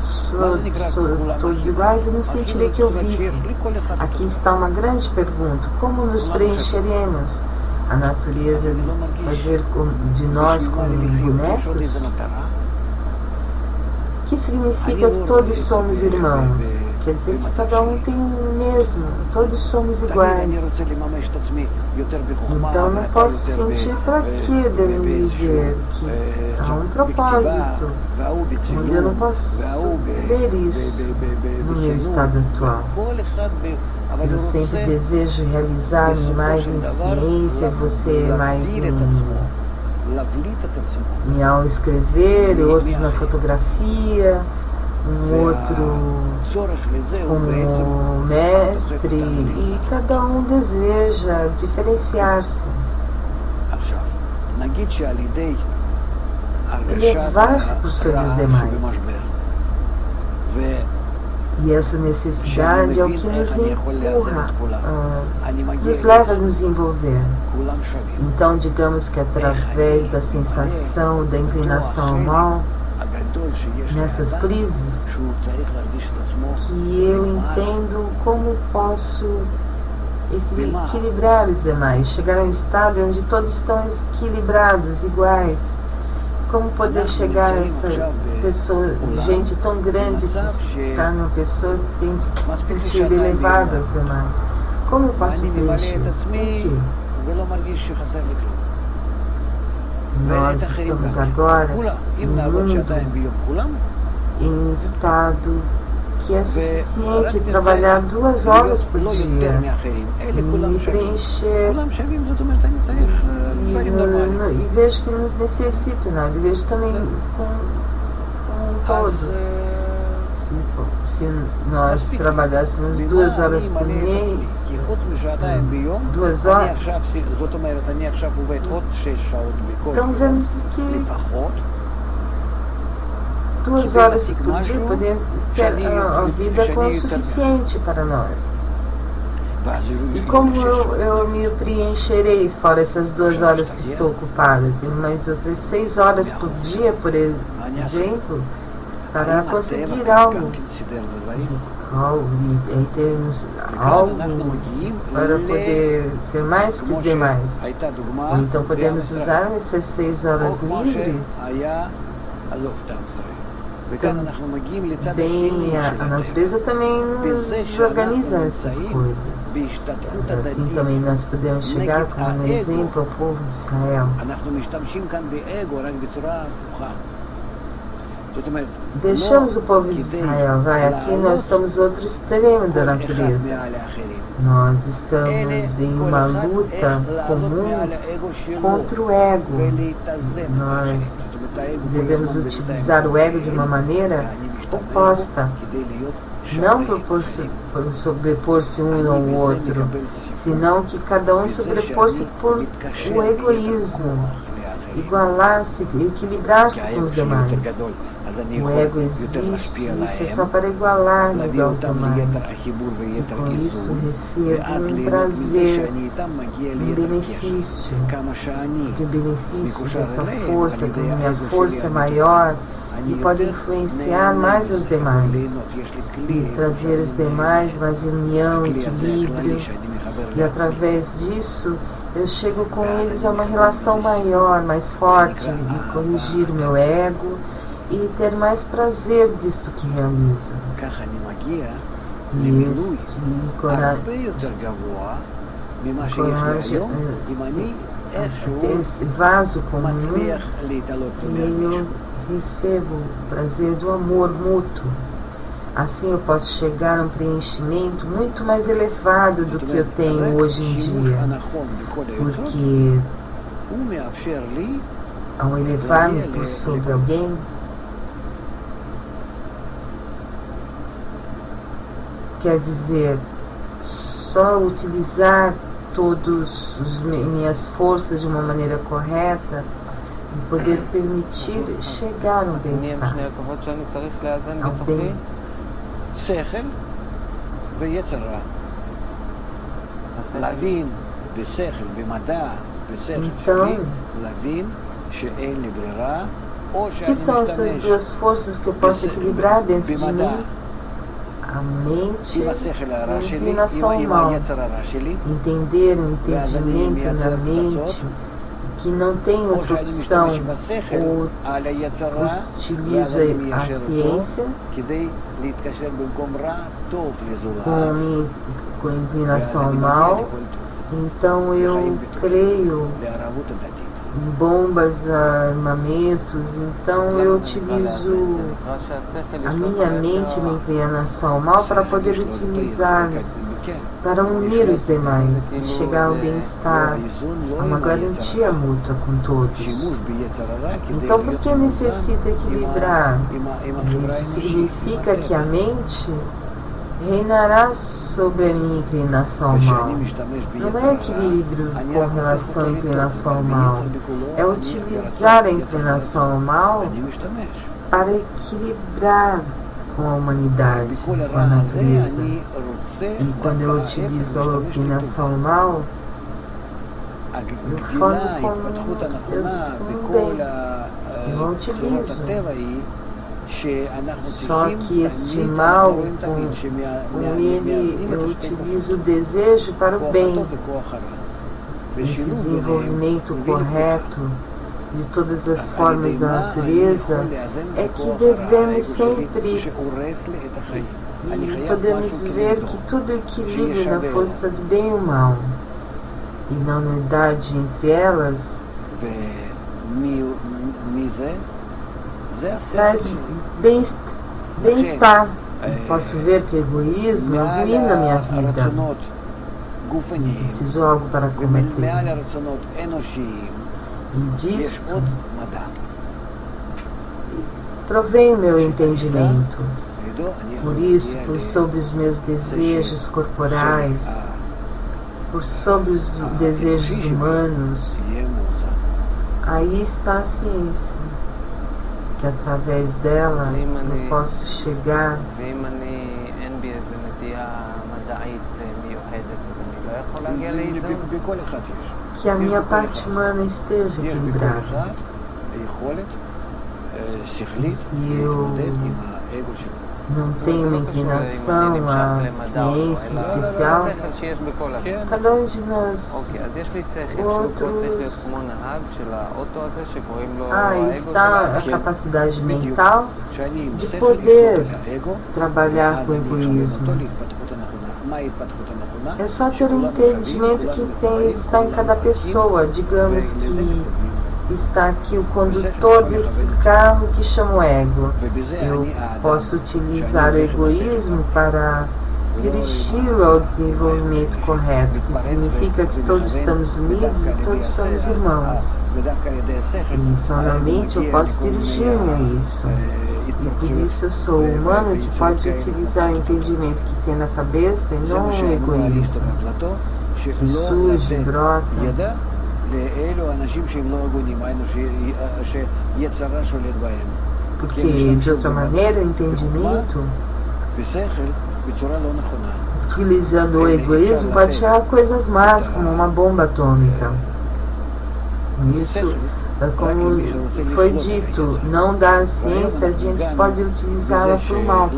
todos iguais, eu não sentirei que eu vivo. Aqui está uma grande pergunta: como nos preencheremos? A natureza de fazer de nós como bonecos? O que significa que todos somos irmãos? Quer dizer que cada um tem o mesmo, todos somos iguais. Então não posso sentir para que devo me dizer que há um propósito, onde eu não posso ver isso no meu estado atual. Eu sempre desejo realizar-me mais em ciência, você mais ao escrever, outros na fotografia, outro como mestre, e cada um deseja diferenciar-se, elevar-se por sobre os demais. E essa necessidade é o que nos empurra, nos leva a nos envolver. Então, digamos que através da sensação da inclinação ao mal, nessas crises, que eu entendo como posso equilibrar os demais, chegar a um estado onde todos estão equilibrados, iguais. Como poder chegar a essa pessoa, gente tão grande que está numa pessoa que tem sentido elevado aos demais? Como eu posso preencher? Nós estamos agora em mundo, em estado que é suficiente trabalhar 2 horas por dia e preencher, e vejo que nos necessita, não? E vejo também com todos. Se nós trabalhássemos 2 horas por mês, 2 horas, então vemos que 2 horas por dia poderia ser a vida como suficiente para nós. E como eu me preencherei fora essas 2 horas que estou ocupada? Tenho mais outras 6 horas por dia, por exemplo, para conseguir algo. E termos algo para poder ser mais que os demais. Então podemos usar essas 6 horas livres. Bem, a natureza também nos organiza essas coisas. Assim também nós podemos chegar como um exemplo ao povo de Israel. Deixamos o povo de Israel, aqui nós estamos no outro extremo da natureza. Nós estamos em uma luta comum contra o ego. Nós devemos utilizar o ego de uma maneira oposta, não por sobrepor-se um ao outro, senão que cada um sobrepor-se por o egoísmo, igualar-se, equilibrar-se com os demais. O ego existe, isso é só para igualar-nos aos demais. E com isso recebo um prazer, um benefício. De benefício dessa força, que minha força é maior e pode influenciar mais os demais. E trazer os demais mais união, equilíbrio. E através disso eu chego com eles a uma relação maior, mais forte, e corrigir o meu ego e ter mais prazer disto que realizo. E esse vaso comum, e eu recebo o prazer do amor mútuo. Assim eu posso chegar a um preenchimento muito mais elevado do que eu tenho hoje em dia, porque ao elevar-me por sobre alguém, quer dizer, só utilizar todas as minhas forças de uma maneira correta e poder permitir chegar ao bem-estar, ao bem. שכל ויצר רע. להבין בשכל, במדע, בשכל שלי, להבין שאין לי ברירה, או שאני משתמש בשכל. Que são essas duas forças que eu posso equilibrar dentro de mim? A mente e a inclinação mal. Entender o entendimento na mente, que não tem outra opção, ou utiliza a ciência com inclinação mal, então eu creio em bombas, armamentos, então eu utilizo a minha mente e minha inclinação mal para poder utilizá-los, para unir os demais e chegar ao bem-estar, a uma garantia mútua com todos. Então, por que necessita equilibrar? Isso significa que a mente reinará sobre a minha inclinação mal. Não é equilíbrio com relação à inclinação mal, é utilizar a inclinação mal para equilibrar com a humanidade, com a natureza. E quando eu utilizo a inclinação mal, eu formo como eu utilizo. Só que este mal, com ele eu utilizo o desejo para o bem. Esse desenvolvimento correto de todas as formas da natureza é que devemos sempre, e podemos ver que tudo equilibra na força do bem e o mal, e na unidade entre elas traz bem-estar. Posso ver que o egoísmo arruína a minha vida. Preciso algo para cometer. E disso provém o meu entendimento. Por isso, por sobre os meus desejos corporais, por sobre os desejos humanos, aí está a ciência, que através dela eu posso chegar. Que a minha parte humana esteja equilibrada. Se eu não tenho uma inclinação à ciência especial, cada um de nós, outros, está a capacidade mental de poder trabalhar com o egoísmo. É só ter o entendimento que está em cada pessoa. Digamos que está aqui o condutor desse carro que chama o ego. Eu posso utilizar o egoísmo para dirigi-lo ao desenvolvimento correto, que significa que todos estamos unidos e todos somos irmãos. E somente eu posso dirigir-me a isso. E por isso eu sou humano que pode utilizar o entendimento que tem na cabeça e não o egoísmo que surge, brota. Porque, de outra maneira, o entendimento, utilizando o egoísmo, pode gerar coisas más, como uma bomba atômica. Isso, como foi dito, não dá ciência, a gente pode utilizá-la para o mal,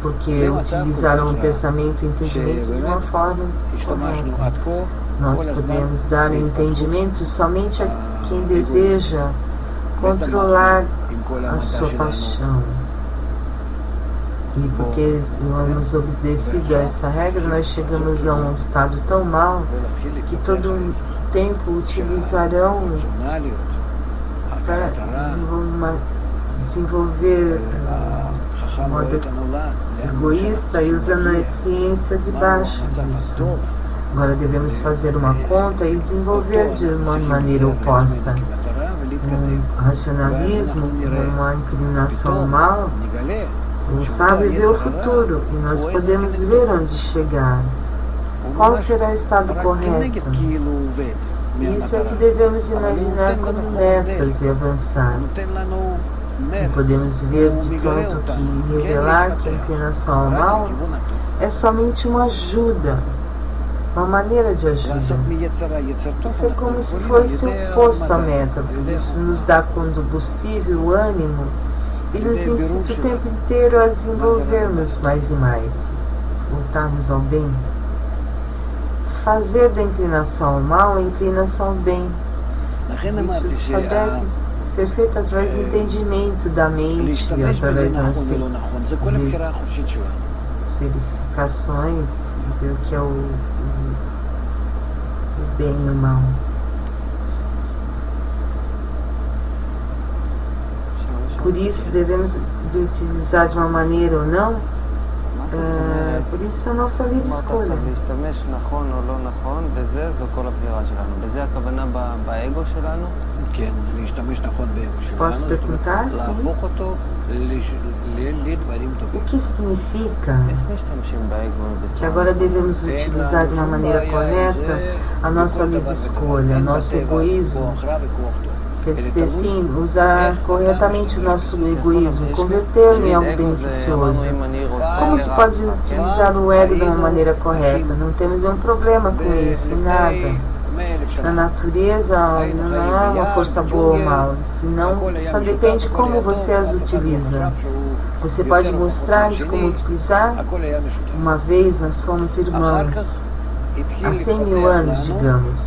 porque utilizaram o pensamento e o entendimento de uma forma correta. Nós podemos dar o entendimento somente a quem deseja controlar a sua paixão. E porque nós obedecido a essa regra, nós chegamos a um estado tão mau que todo tempo utilizarão para desenvolver um modo egoísta e usando a ciência de baixo disso. Agora devemos fazer uma conta e desenvolver de uma maneira oposta. Um racionalismo, uma inclinação mal, o sábio vê o futuro e nós podemos ver onde chegar. Qual será o estado correto? Isso é que devemos imaginar como metas e avançar. E podemos ver de pronto que revelar que a inclinação ao mal é somente uma ajuda, uma maneira de ajuda. Isso é como se fosse o oposto à meta, porque isso nos dá combustível, o ânimo, e nos incita o tempo inteiro a desenvolvermos mais e mais, voltarmos ao bem. Fazer da inclinação ao mal a inclinação ao bem. Isso só deve ser feito através do entendimento da mente, através das verificações, e ver o que é o bem e o mal. Por isso devemos utilizar de uma maneira ou não, por isso a nossa livre escolha. Posso perguntar? Sim. O que significa que agora devemos utilizar de uma maneira correta a nossa livre escolha, nosso egoísmo? Quer dizer, sim, usar corretamente o nosso egoísmo, converter-lo em algo beneficioso. Como se pode utilizar o ego de uma maneira correta? Não temos nenhum problema com isso, nada. Na natureza não é uma força boa ou mal, senão só depende como você as utiliza. Você pode mostrar de como utilizar. Uma vez nós somos irmãos, há 100 mil anos, digamos.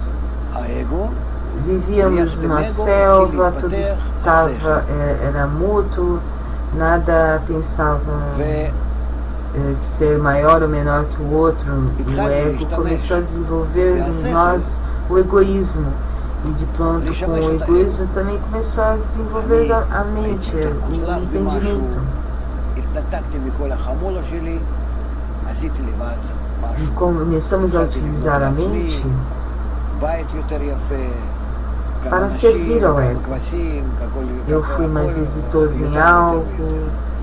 Vivíamos numa selva, tudo estava, era mútuo, nada pensava ser maior ou menor que o outro. O ego começou a desenvolver em nós o egoísmo. E de pronto, com o egoísmo também começou a desenvolver a mente, o entendimento. E começamos a utilizar a mente para servir ao ego. Eu fui mais exitoso em algo,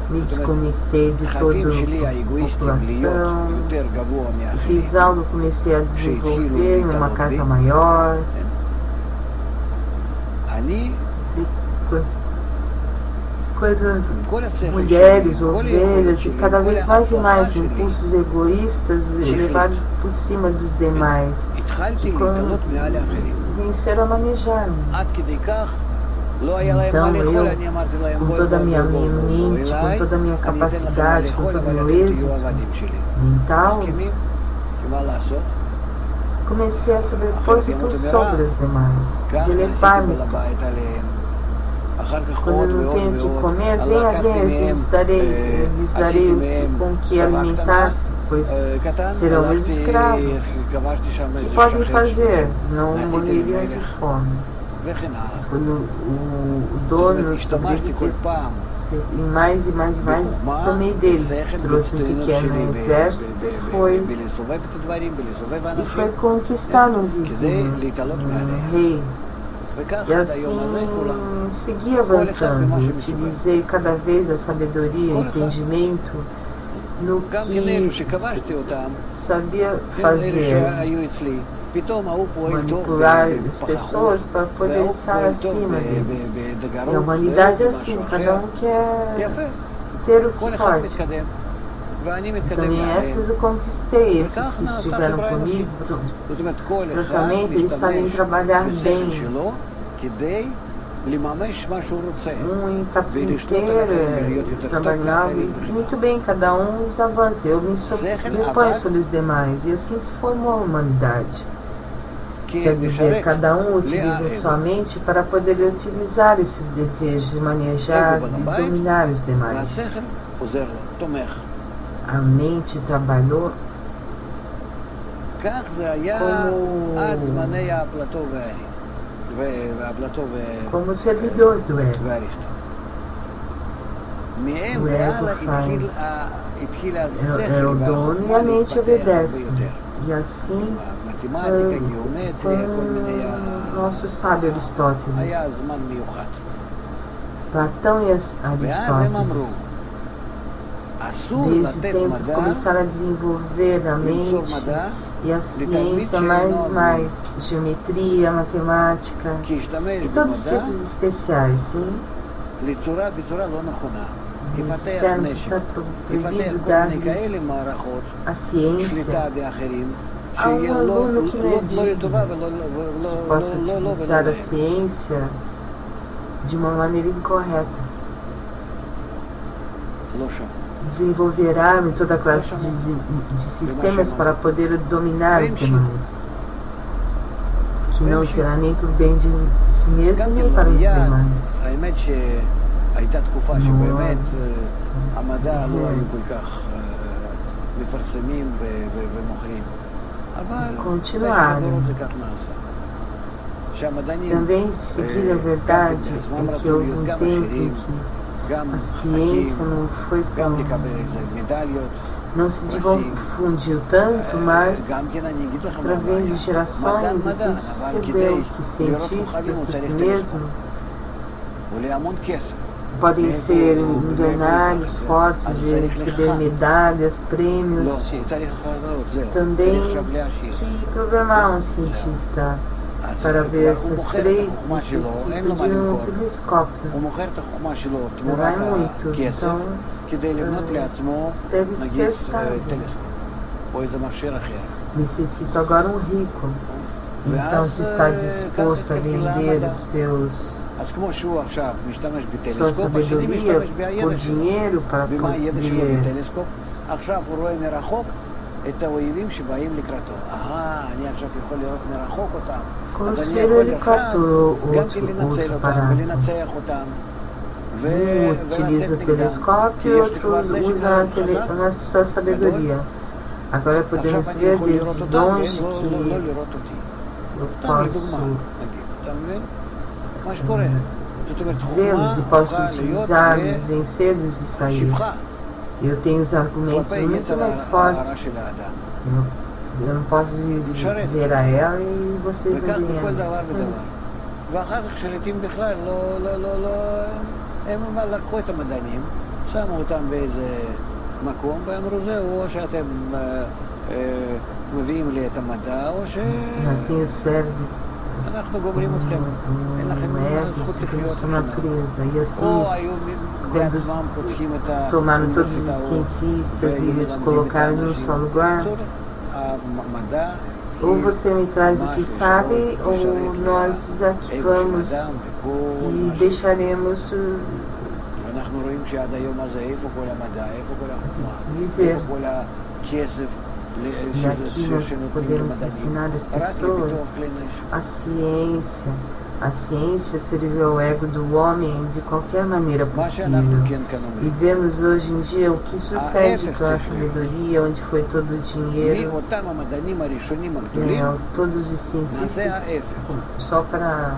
me desconectei de toda a população, fiz algo, comecei a desenvolver numa casa maior. Coisas, mulheres, ovelhas, e cada vez mais e mais impulsos egoístas levados por cima dos demais, que venceram a manejar-me. Então eu, com toda a minha mente, com toda a minha capacidade, com todo o meu êxito mental, comecei a sobrepor-se por sobre os demais, de elevar-me Quando eu não tenho o que comer, venha, lhes darei com que alimentar-se, pois serão meus escravos. O que podem fazer? Não morreriam de fome. Mas quando o dono e mais, tomei dele, trouxe um pequeno exército e foi conquistar um vizinho, um rei. E assim segui avançando, utilizei cada vez a sabedoria, o entendimento no que sabia fazer, manipular as pessoas para poder estar acima deles. E a humanidade é assim, cada um quer ter o que pode. Também esses eu conquistei, esses que estiveram comigo, justamente eles sabem trabalhar bem. Um carpinteiro trabalhava muito bem, cada um avança. Eu me ponho sobre os demais, e assim se formou a humanidade. Quer dizer, cada um utiliza sua mente para poder utilizar esses desejos, manejar e dominar os demais. A mente trabalhou como servidor do ego. O ego faz, é o dono e a mente obedece. E assim, com nosso sábio Aristóteles, Platão e Aristóteles, desde o tempo começaram a desenvolver a mente e a ciência mais geometria, matemática e todos os tipos especiais, sim? Disseram que está proibido dar-lhes a ciência a um aluno que não é digno, que possa utilizar a ciência de uma maneira incorreta. Desenvolverá toda classe de sistemas para poder dominar os demais, que não será nem para o bem de si mesmo, nem para os demais. הייתה תקופה שבאמת המדע לא היו כל כך מפרסמים ומוכרים. אבל בגדולות זה כך נעשה. שהמדענים עצמם רצו להיות גם עשירים, גם חזקים, גם לקבל איזה מדליות. Não se difundiu tanto, mas através de gerações se percebeu que cientistas por si mesmos podem ser milionários, fortes, de receber medalhas, prêmios. Também se programar um cientista para ver essas três necessita de um telescópio. Vai muito, então deve ser sábio. Necessita agora um rico. Então se está disposto a vender os seus sua sabedoria por dinheiro para conseguir עכשיו הוא רואה מרחוק את האויבים שבאים לקראתו. אני עכשיו יכול לראות מרחוק אותם, אז אני יכול עכשיו גם כן לנצל אותם ולנצח אותם. Utiliza o telescópio e outro usa a sua sabedoria. Agora podemos ver desde longe que eu posso vê-los e posso utilizá-los, vencê-los e sair. Eu tenho os argumentos muito mais fortes. Eu não posso ver a ela e vocês não veem ela. ואחר כך שליטים בכלל הם לקחו את המדענים, שמו אותם באיזה מקום ואמרו זהו, או שאתם מביאים לי את המדע או אנחנו גומרים אתכם, אין לכם זכות לחיות או היו בעצמם פותחים את האוניברסיטאות המדע ou você me traz o que sabe, ou nós desativamos e deixaremos viver. E aqui nós podemos ensinar as pessoas a ciência. A ciência serviu ao ego do homem de qualquer maneira possível. E vemos hoje em dia o que sucede com a sabedoria, onde foi todo o dinheiro, todos os cientistas, só para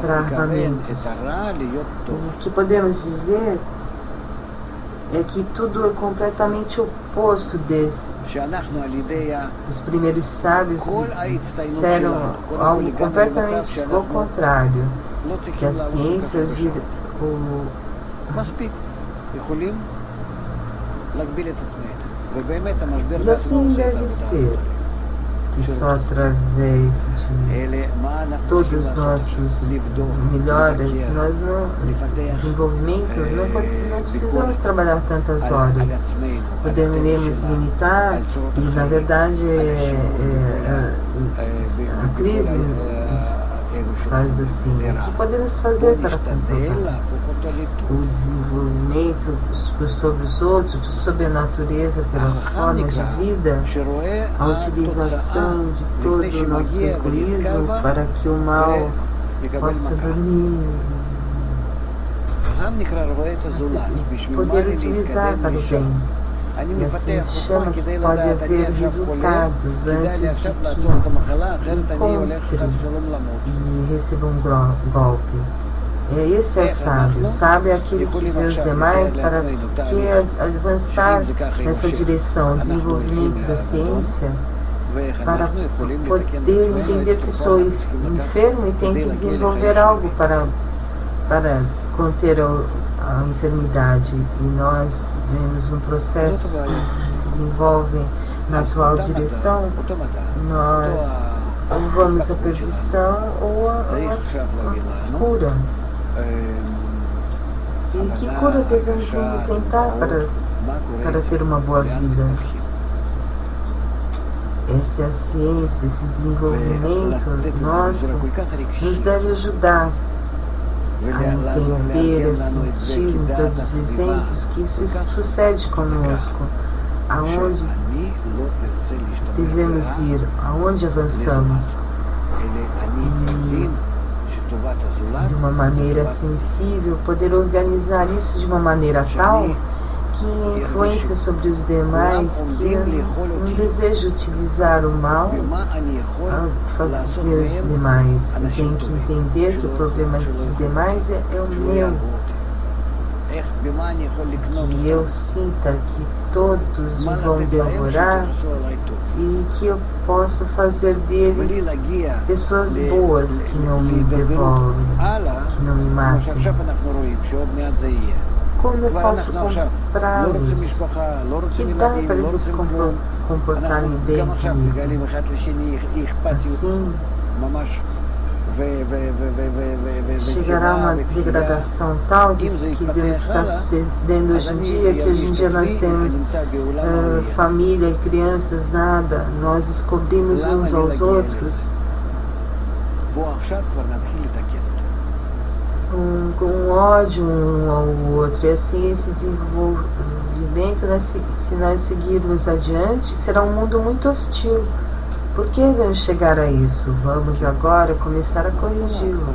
armamentos. O que podemos dizer é que tudo é completamente oposto desse. Os primeiros sábios disseram algo completamente ao contrário, que a ciência vira e assim deve ser, que só através de todos os nossos melhoras, nós desenvolvimento, não precisamos trabalhar tantas horas. Podemos limitar e, na verdade, a crise faz assim. O que podemos fazer para controlar o desenvolvimento sobre os outros, sobre a natureza, pelas formas de vida, a utilização de todo o nosso egoísmo para que o mal possa dormir, poder utilizar para o bem. E assim se chama que pode haver resultados antes de que encontre e receba um golpe. Esse é o sábio. O sábio é aquele que vê os demais para que avançar nessa direção, desenvolvimento da ciência, para poder entender que sou enfermo e tenho que desenvolver algo para conter a enfermidade. E nós vemos um processo que se desenvolve na atual direção, nós ou vamos à perdição ou a cura. E que cura devemos tentar para ter uma boa vida? Essa é a ciência, esse desenvolvimento nosso nos deve ajudar a entender, a sentir em todos os exemplos que isso sucede conosco, aonde devemos ir, aonde avançamos. De uma maneira sensível, poder organizar isso de uma maneira tal que influencia sobre os demais, que eu não desejo utilizar o mal a fazer os demais. Eu tenho que entender que o problema dos demais é o meu. Que eu sinta que todos me vão devorar e que eu posso fazer deles pessoas boas que não me devoram, que não me matam. Como eu posso comprá-los? Que dá para eles se comportarem bem comigo? Assim, chegará uma degradação tal de que Deus está sucedendo hoje em dia, que hoje em dia nós temos família e crianças, nada, nós descobrimos uns aos outros. Com ódio um ao outro, e assim esse desenvolvimento, se nós seguirmos adiante, será um mundo muito hostil. Por que devemos chegar a isso? Vamos agora começar a corrigi-lo.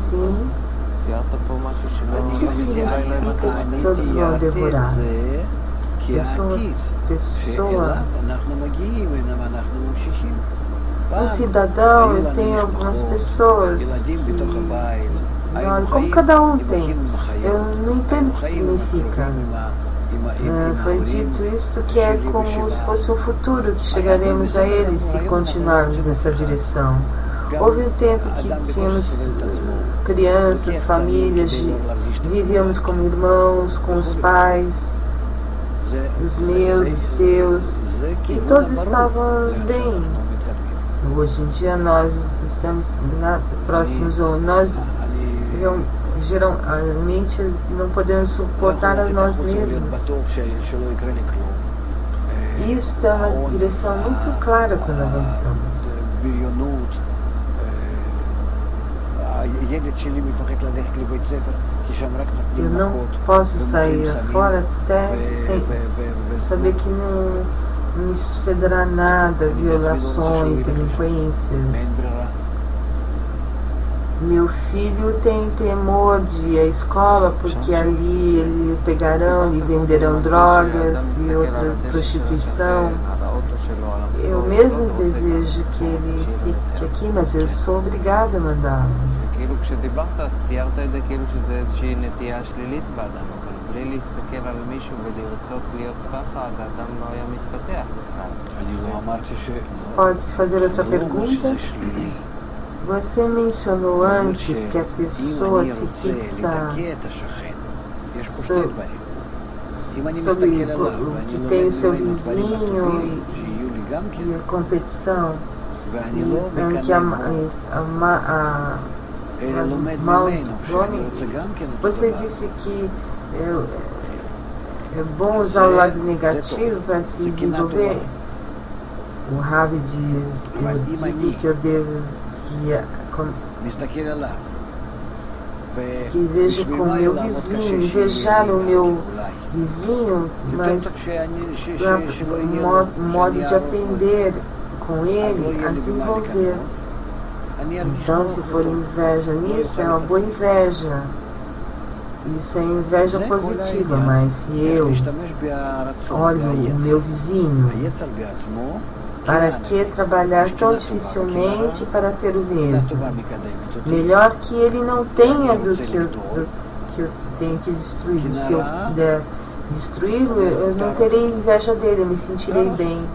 Sim. O que significa que todos vão devorar? Pessoa. Um cidadão, eu tenho algumas pessoas que, como cada um tem, eu não entendo o que significa. Foi dito isso que é como se fosse um futuro, que chegaremos a ele se continuarmos nessa direção. Houve um tempo que tínhamos crianças, famílias, vivíamos como irmãos, com os pais, os meus e seus, e todos estavam bem. Hoje em dia nós estamos próximos, ou nós geralmente não podemos suportar a nós mesmos. Isso é uma direção muito clara quando avançamos. Eu não posso sair fora até sem saber que não me sucederá nada, violações, delinquências. Meu filho tem temor de ir à escola porque ali ele pegarão e venderão drogas e outra prostituição. Eu mesmo desejo que ele fique aqui, mas eu sou obrigada a mandá-lo. כאילו כשדיברת, ציירת את זה כאילו שזה איזושהי נטייה שלילית באדם, אבל בלי להסתכל על מישהו ולרצות להיות ככה, אז האדם לא היה מתפתח בכלל. אני לא אמרתי ש... Pode fazer outra pergunta? Você mencionou antes que a pessoa se fixa sobre que tem o seu vizinho e a competição, que você disse que é bom usar o lado negativo para se desenvolver. O Rav diz que eu devo que vejo com o meu vizinho, invejar o meu vizinho, mas modo de aprender com ele a desenvolver. Então, se for inveja nisso, é uma boa inveja. Isso é inveja positiva, mas se eu olho o meu vizinho, para que trabalhar tão dificilmente para ter o mesmo? Melhor que ele não tenha do que eu tenho que destruir. Se eu puder destruí-lo, eu não terei inveja dele, eu me sentirei bem.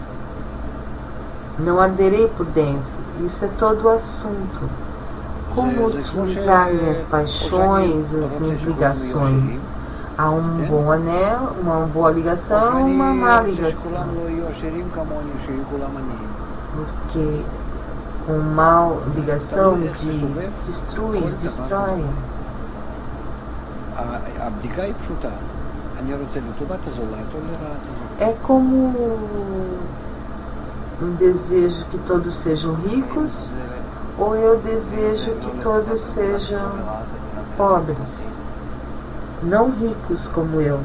Não arderei por dentro. Isso é todo o assunto. Como utilizar minhas paixões, as minhas ligações? Há um bom anel, uma boa ligação, uma má ligação. Porque com mal ligação destrói. É como um desejo que todos sejam ricos, ou eu desejo que todos sejam pobres. Não ricos como eu.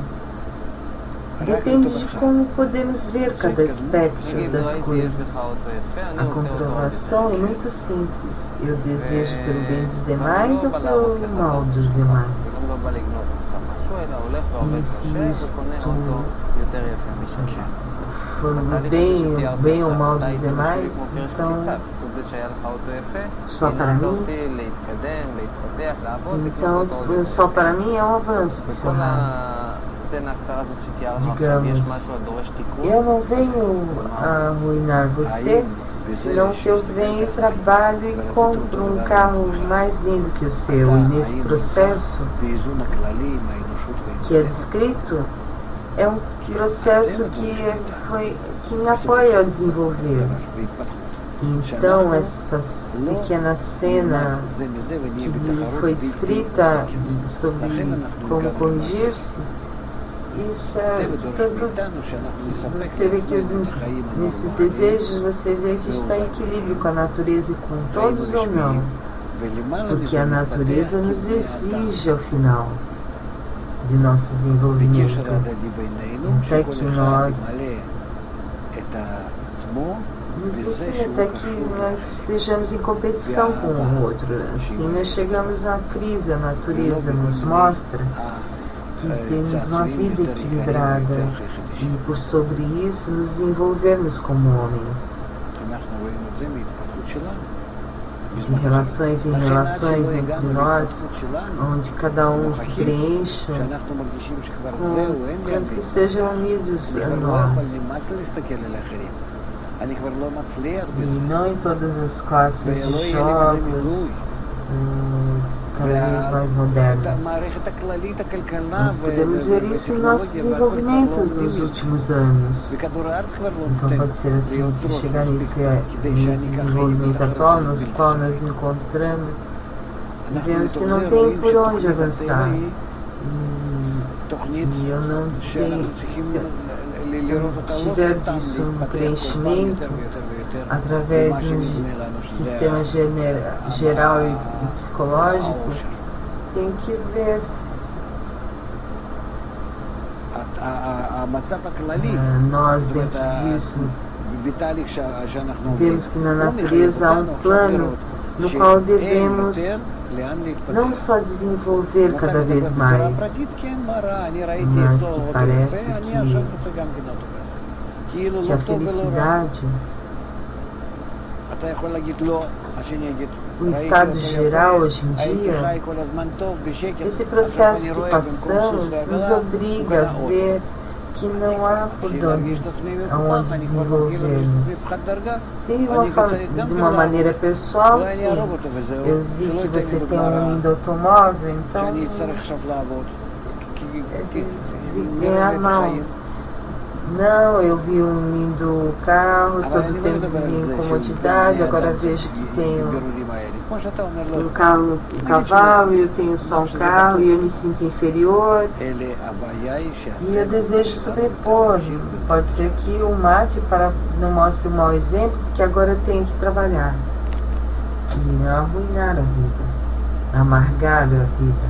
Depende de como podemos ver cada aspecto das coisas. A comprovação é muito simples. Eu desejo pelo bem dos demais ou pelo mal dos demais? E se isto for o bem ou mal dos demais, então só para mim? Então só para mim é um avanço profissional. Digamos, eu não venho arruinar você, senão que eu venho, trabalho e compro um carro mais lindo que o seu. E nesse processo que é descrito, é um processo que me apoia a desenvolver. Então, essa pequena cena que foi descrita sobre como corrigir-se, isso é tudo. Você vê que nesses desejos você vê que está em equilíbrio com a natureza e com todos ou não, porque a natureza nos exige ao final de nosso desenvolvimento, até que nós até que nós estejamos em competição com o outro. Assim nós chegamos à crise. A natureza nos mostra que temos uma vida equilibrada e por sobre isso nos desenvolvermos como homens. De relações em relações entre nós, onde cada um se preencha, tanto que sejam unidos a nós. E não em todas as classes de jogos, cada vez mais modernas. Nós podemos ver isso no nosso desenvolvimento nos últimos anos. Então pode ser assim, que chegar nesse desenvolvimento atual, no qual nós encontramos, vemos que não tem por onde avançar. E eu não tenho, se eu tiver disso um preenchimento, através de um sistema geral e psicológico, tem que ver nós dentro disso. Vemos que na natureza há um plano no qual devemos não só desenvolver cada vez mais, mas que parece que a felicidade, o estado geral hoje em dia, esse processo que passamos nos obriga a ver que não há por onde desenvolvermos. De uma maneira pessoal, sim. Eu vi que você tem um lindo automóvel, então ganhar mal. Não, eu vi um lindo carro, todo tempo vivi em comodidade, agora vejo que tenho um carro, um cavalo, e eu tenho só um carro, e eu me sinto inferior. E eu desejo sobrepor. Pode ser que o mate não mostre um mau exemplo, porque agora eu tenho que trabalhar. E não arruinar a vida, amargar a vida.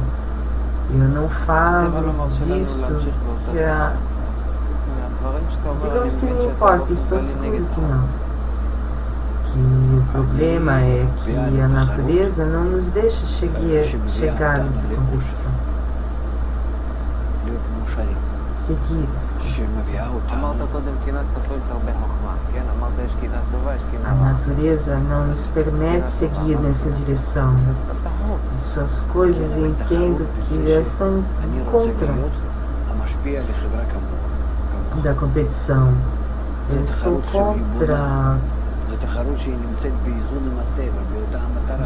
Eu não falo disso já. Digamos que não importa, estou seguro que não. Que o problema é que a natureza não nos deixa chegar nessa competição. Seguir. A natureza não nos permite seguir nessa direção. Suas coisas, eu entendo que elas estão contra da competição. Eu estou contra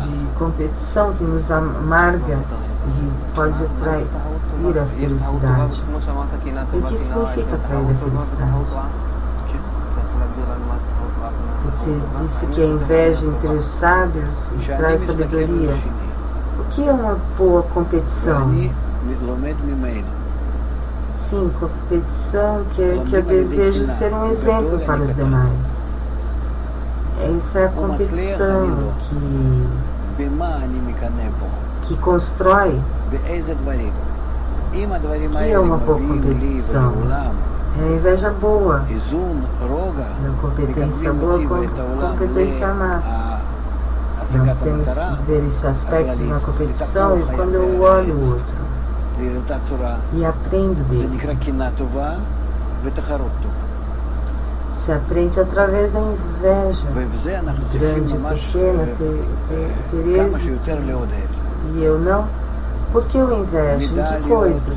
de competição que nos amarga e pode atrair a felicidade. E o que significa atrair a felicidade? Você disse que a inveja entre os sábios traz sabedoria. O que é uma boa competição? Sim, competição que eu desejo ser um exemplo para os demais. Essa é a competição que constrói. Que é uma boa competição? É a inveja boa. Não competência boa com competência má. Nós temos que ver esse aspecto de uma competição e quando eu olho o outro e aprendo dele. Se aprende através da inveja, grande, pequena, ter êxito. E eu não? Porque eu invejo de coisas.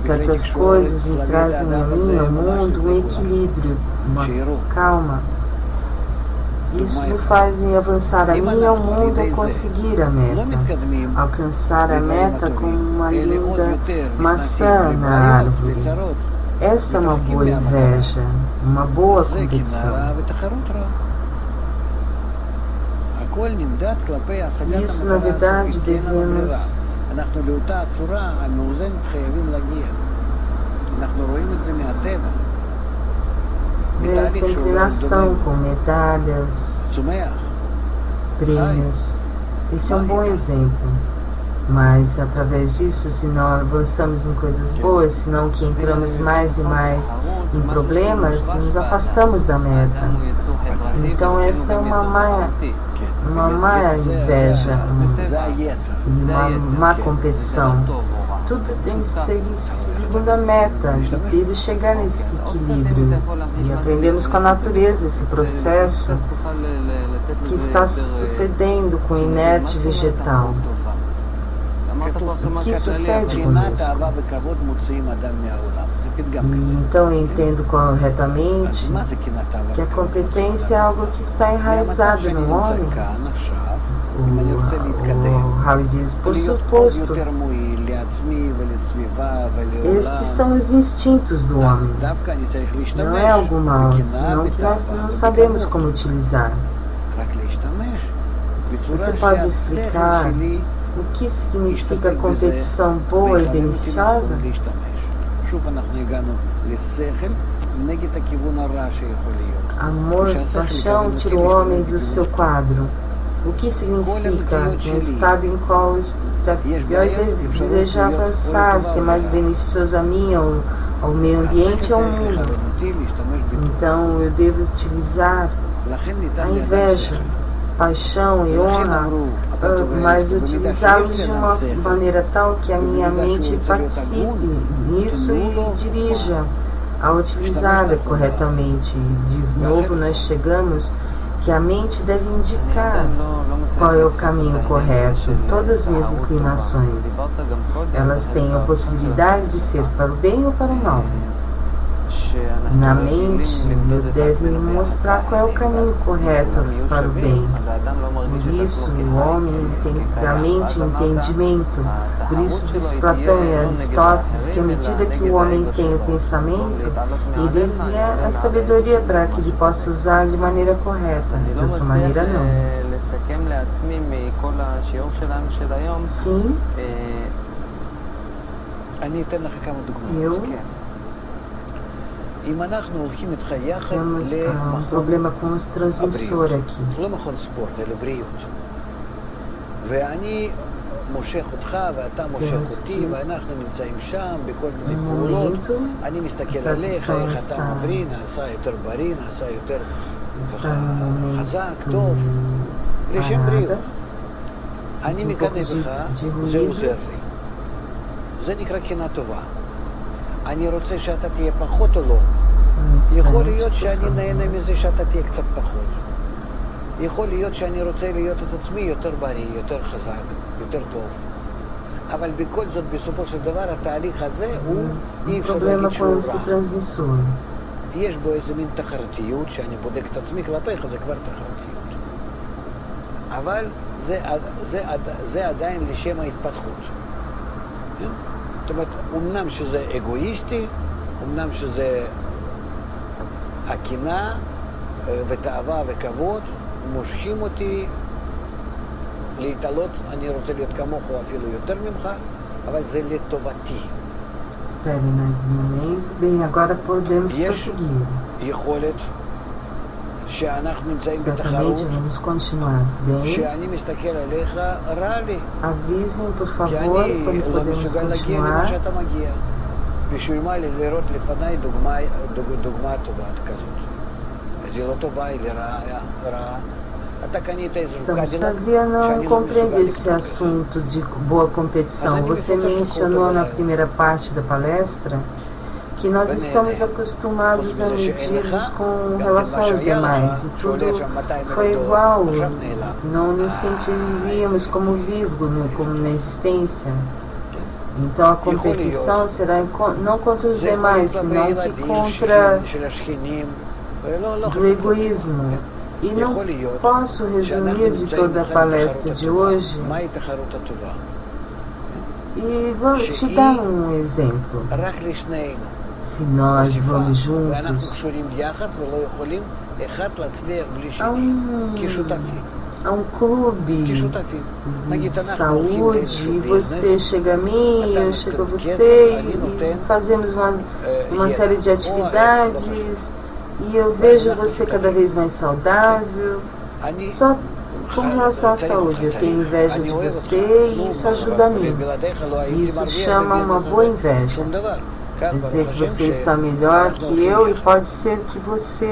Certas coisas me trazem a mim, ao mundo, um equilíbrio, uma calma. Isso me faz avançar a mim ao mundo a conseguir a meta. Alcançar a meta com uma linda maçã na árvore. Essa é uma boa inveja, uma boa competição. Isso, na verdade, devemos ver essa inclinação com medalhas, prêmios. Esse é um bom exemplo. Mas através disso, se não avançamos em coisas boas, senão que entramos mais e mais em problemas, nos afastamos da meta. Então essa é uma má inveja, uma má competição. Tudo tem que seguir segundo a meta, de chegar nesse equilíbrio. E aprendemos com a natureza esse processo que está sucedendo com o inerte vegetal. O que sucede conosco? Então eu entendo corretamente que a competência é algo que está enraizado no homem. O Raul diz, por suposto, esses são os instintos do homem. Não é algo mau, senão que nós não sabemos como utilizar. Você pode explicar o que significa competição boa e beneficiosa? Amor, paixão tira o homem do seu quadro. O que significa? Um estado em qual está pior desejar avançar, ser mais beneficioso a mim, ao meio ambiente e ao mundo. Então eu devo utilizar a inveja, paixão e honra, mas utilizá-los de uma maneira tal que a minha mente participe nisso e dirija a utilizada corretamente. De novo nós chegamos que a mente deve indicar qual é o caminho correto. Todas as minhas inclinações, elas têm a possibilidade de ser para o bem ou para o mal. Na mente, eu deve mostrar qual é o caminho correto para o bem. Por isso, o homem tem a mente entendimento. Por isso, diz Platão e Aristóteles que à medida que o homem tem o pensamento, ele envia a sabedoria para que ele possa usar de maneira correta. De outra maneira, não. Sim. Eu temos um problema com o transmissor aqui. מושך אותך ואתה מושך אותי ואנחנו נמצאים שם בכל מיני פעולות. אני מסתכל עליך, איך אתה מבריא, נעשה יותר בריא, נעשה יותר חזק, טוב, לשם בריאות. אני מקנא בך, זה עוזר לי. זה נקרא קנאה טובה. אני רוצה שאתה תהיה פחות או לא. יכול להיות שאני נהנה מזה שאתה תהיה קצת פחות. יכול להיות שאני רוצה להיות את עצמי יותר בריא, יותר חזק, יותר טוב. אבל בכל זאת, בסופו של דבר, התהליך הזה הוא אי אפשר להגיד שהוא רע. יש בו איזה מין תחרותיות, שאני בודק את עצמי כלפיך, זה כבר תחרותיות. אבל זה עדיין לשם ההתפתחות. זאת אומרת, אמנם שזה אגואיסטי, אמנם שזה הקנאה ותאווה וכבוד, מושכים אותי להתעלות, אני רוצה להיות כמוך או אפילו יותר ממך, אבל זה לטובתי. יש יכולת שאנחנו נמצאים בתחרות, שאני מסתכל עליך, רע לי. כי אני לא מסוגל להגיע למה שאתה מגיע. בשביל מה לי לראות לפניי דוגמה טובה כזאת. אז היא לא טובה, היא רעה. Todavia não compreende esse assunto de boa competição. Você mencionou na primeira parte da palestra que nós estamos acostumados a medir-nos com relação aos demais e tudo foi igual, não nos sentiríamos como vivos, como na existência. Então a competição será não contra os demais, senão que contra o egoísmo. E não posso resumir de toda a palestra de hoje. E vou te dar um exemplo. Se nós vamos juntos a um clube de saúde, e você chega a mim, eu chego a você, e fazemos uma série de atividades. E eu vejo você cada vez mais saudável. Só com relação à saúde, eu tenho inveja de você e isso ajuda a mim. Isso chama uma boa inveja. Quer dizer que você está melhor que eu e pode ser que você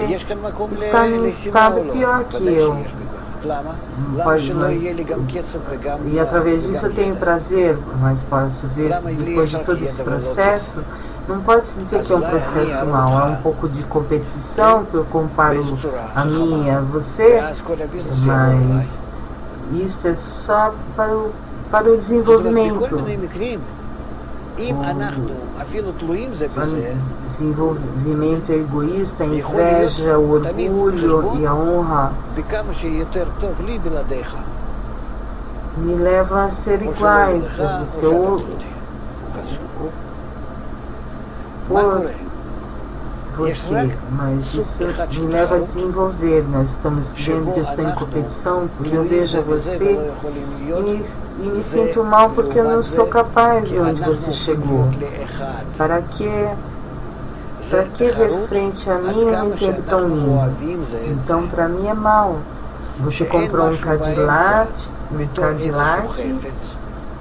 está em um estado pior que eu. E através disso eu tenho prazer, mas posso ver que depois de todo esse processo, não pode-se dizer que é um processo mau, é um pouco de competição, que eu comparo a mim e a você, mas isso é só para o desenvolvimento. O desenvolvimento egoísta, a inveja, o orgulho e a honra me levam a ser iguais a você. Por você, mas isso me leva a desenvolver. Nós estamos dizendo que eu estou em competição porque eu vejo você e me sinto mal porque eu não sou capaz de onde você chegou. Para que Para que ver frente a mim um exemplo tão lindo? Então, para mim é mal. Você comprou um Cadillac,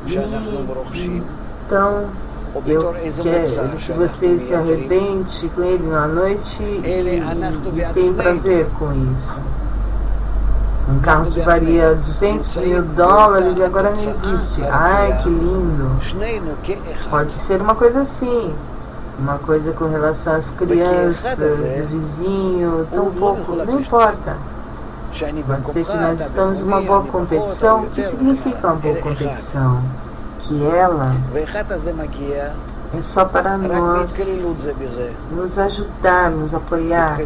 e então eu quero que você se arrebente com ele na noite e tenha prazer com isso. Um carro que valia $200 mil e agora não existe. Ai, que lindo. Pode ser uma coisa assim. Uma coisa com relação às crianças, do vizinho, tão pouco, não importa. Pode ser que nós estamos em uma boa competição. O que significa uma boa competição? Que ela é só para nós nos ajudar, nos apoiar.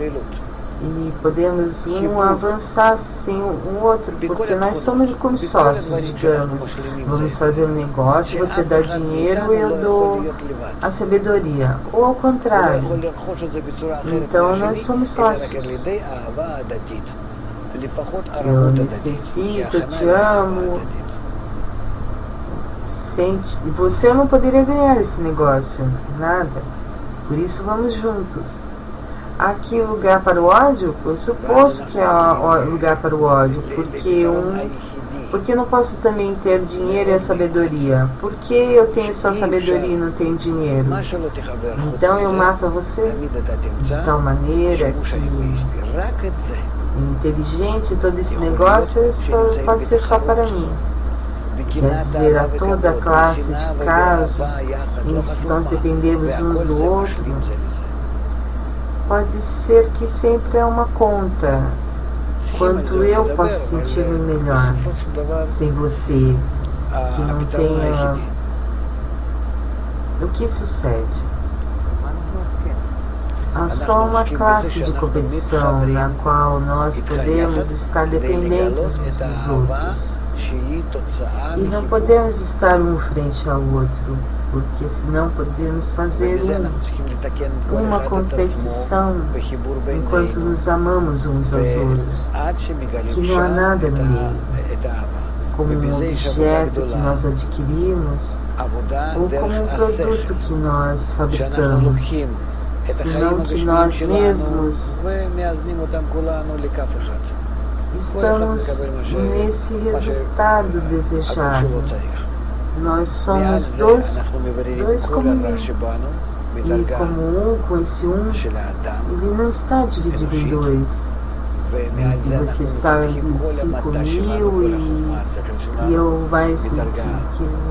E podemos avançar sem um outro, porque nós somos como sócios, digamos. Vamos fazer um negócio, você dá dinheiro e eu dou a sabedoria. Ou ao contrário. Então nós somos sócios. Eu necessito, eu te amo. Sente. E você não poderia ganhar esse negócio. Nada. Por isso vamos juntos. Aqui o lugar para o ódio? Eu suposto que é lugar para o ódio, porque eu não posso também ter dinheiro e a sabedoria. Por que eu tenho só sabedoria e não tenho dinheiro? Então eu mato a você de tal maneira que inteligente todo esse negócio pode ser só para mim. Quer dizer, a toda classe de casos em que nós dependemos uns do outro. Pode ser que sempre é uma conta. Quanto eu posso sentir-me melhor sem você, que não tenha... O que sucede? Há só uma classe de competição na qual nós podemos estar dependentes uns dos outros. E não podemos estar um frente ao outro, porque senão podemos fazer uma competição enquanto nos amamos uns aos outros, que não há nada no meio, como um objeto que nós adquirimos ou como um produto que nós fabricamos, senão que nós mesmos estamos nesse resultado desejado. Nós somos dois como um. E como um, com esse um, ele não está dividido em dois. E você está em 5.000 e eu mais que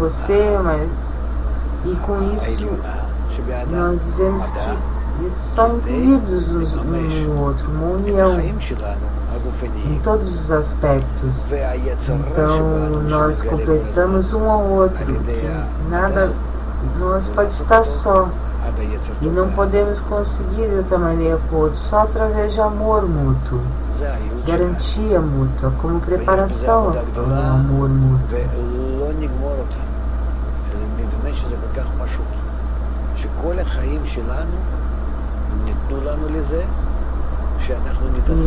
você, mas... E com isso, nós vemos que só incluídos um no outro, uma união em todos os aspectos. Então nós completamos um ao outro. Nada nós pode estar só. E não podemos conseguir de outra maneira com o outro, só através de amor mútuo, garantia mútua, como preparação ao amor mútuo.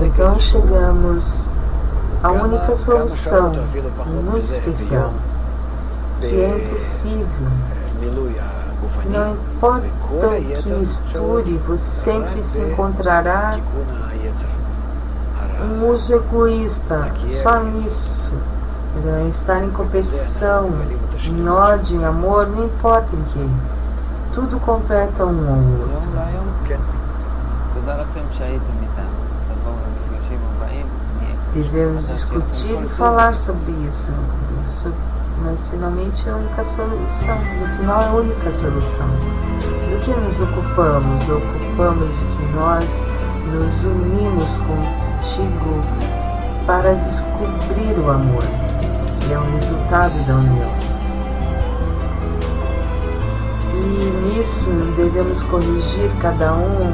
Então chegamos à única solução, muito especial, que é impossível. Não importa o que misture, você sempre se encontrará um uso egoísta, só nisso. Estar em competição, em ódio, em amor, não importa em que. Tudo completa um ao outro. Devemos discutir e falar sobre isso, mas finalmente é a única solução. No final é a única solução. Do que nos ocupamos? Ocupamos de que nós nos unimos contigo para descobrir o amor, que é o resultado da união. E nisso devemos corrigir cada um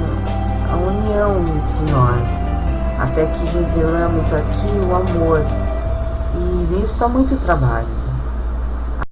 a união entre nós, até que revelamos aqui o amor. E nisso há muito trabalho.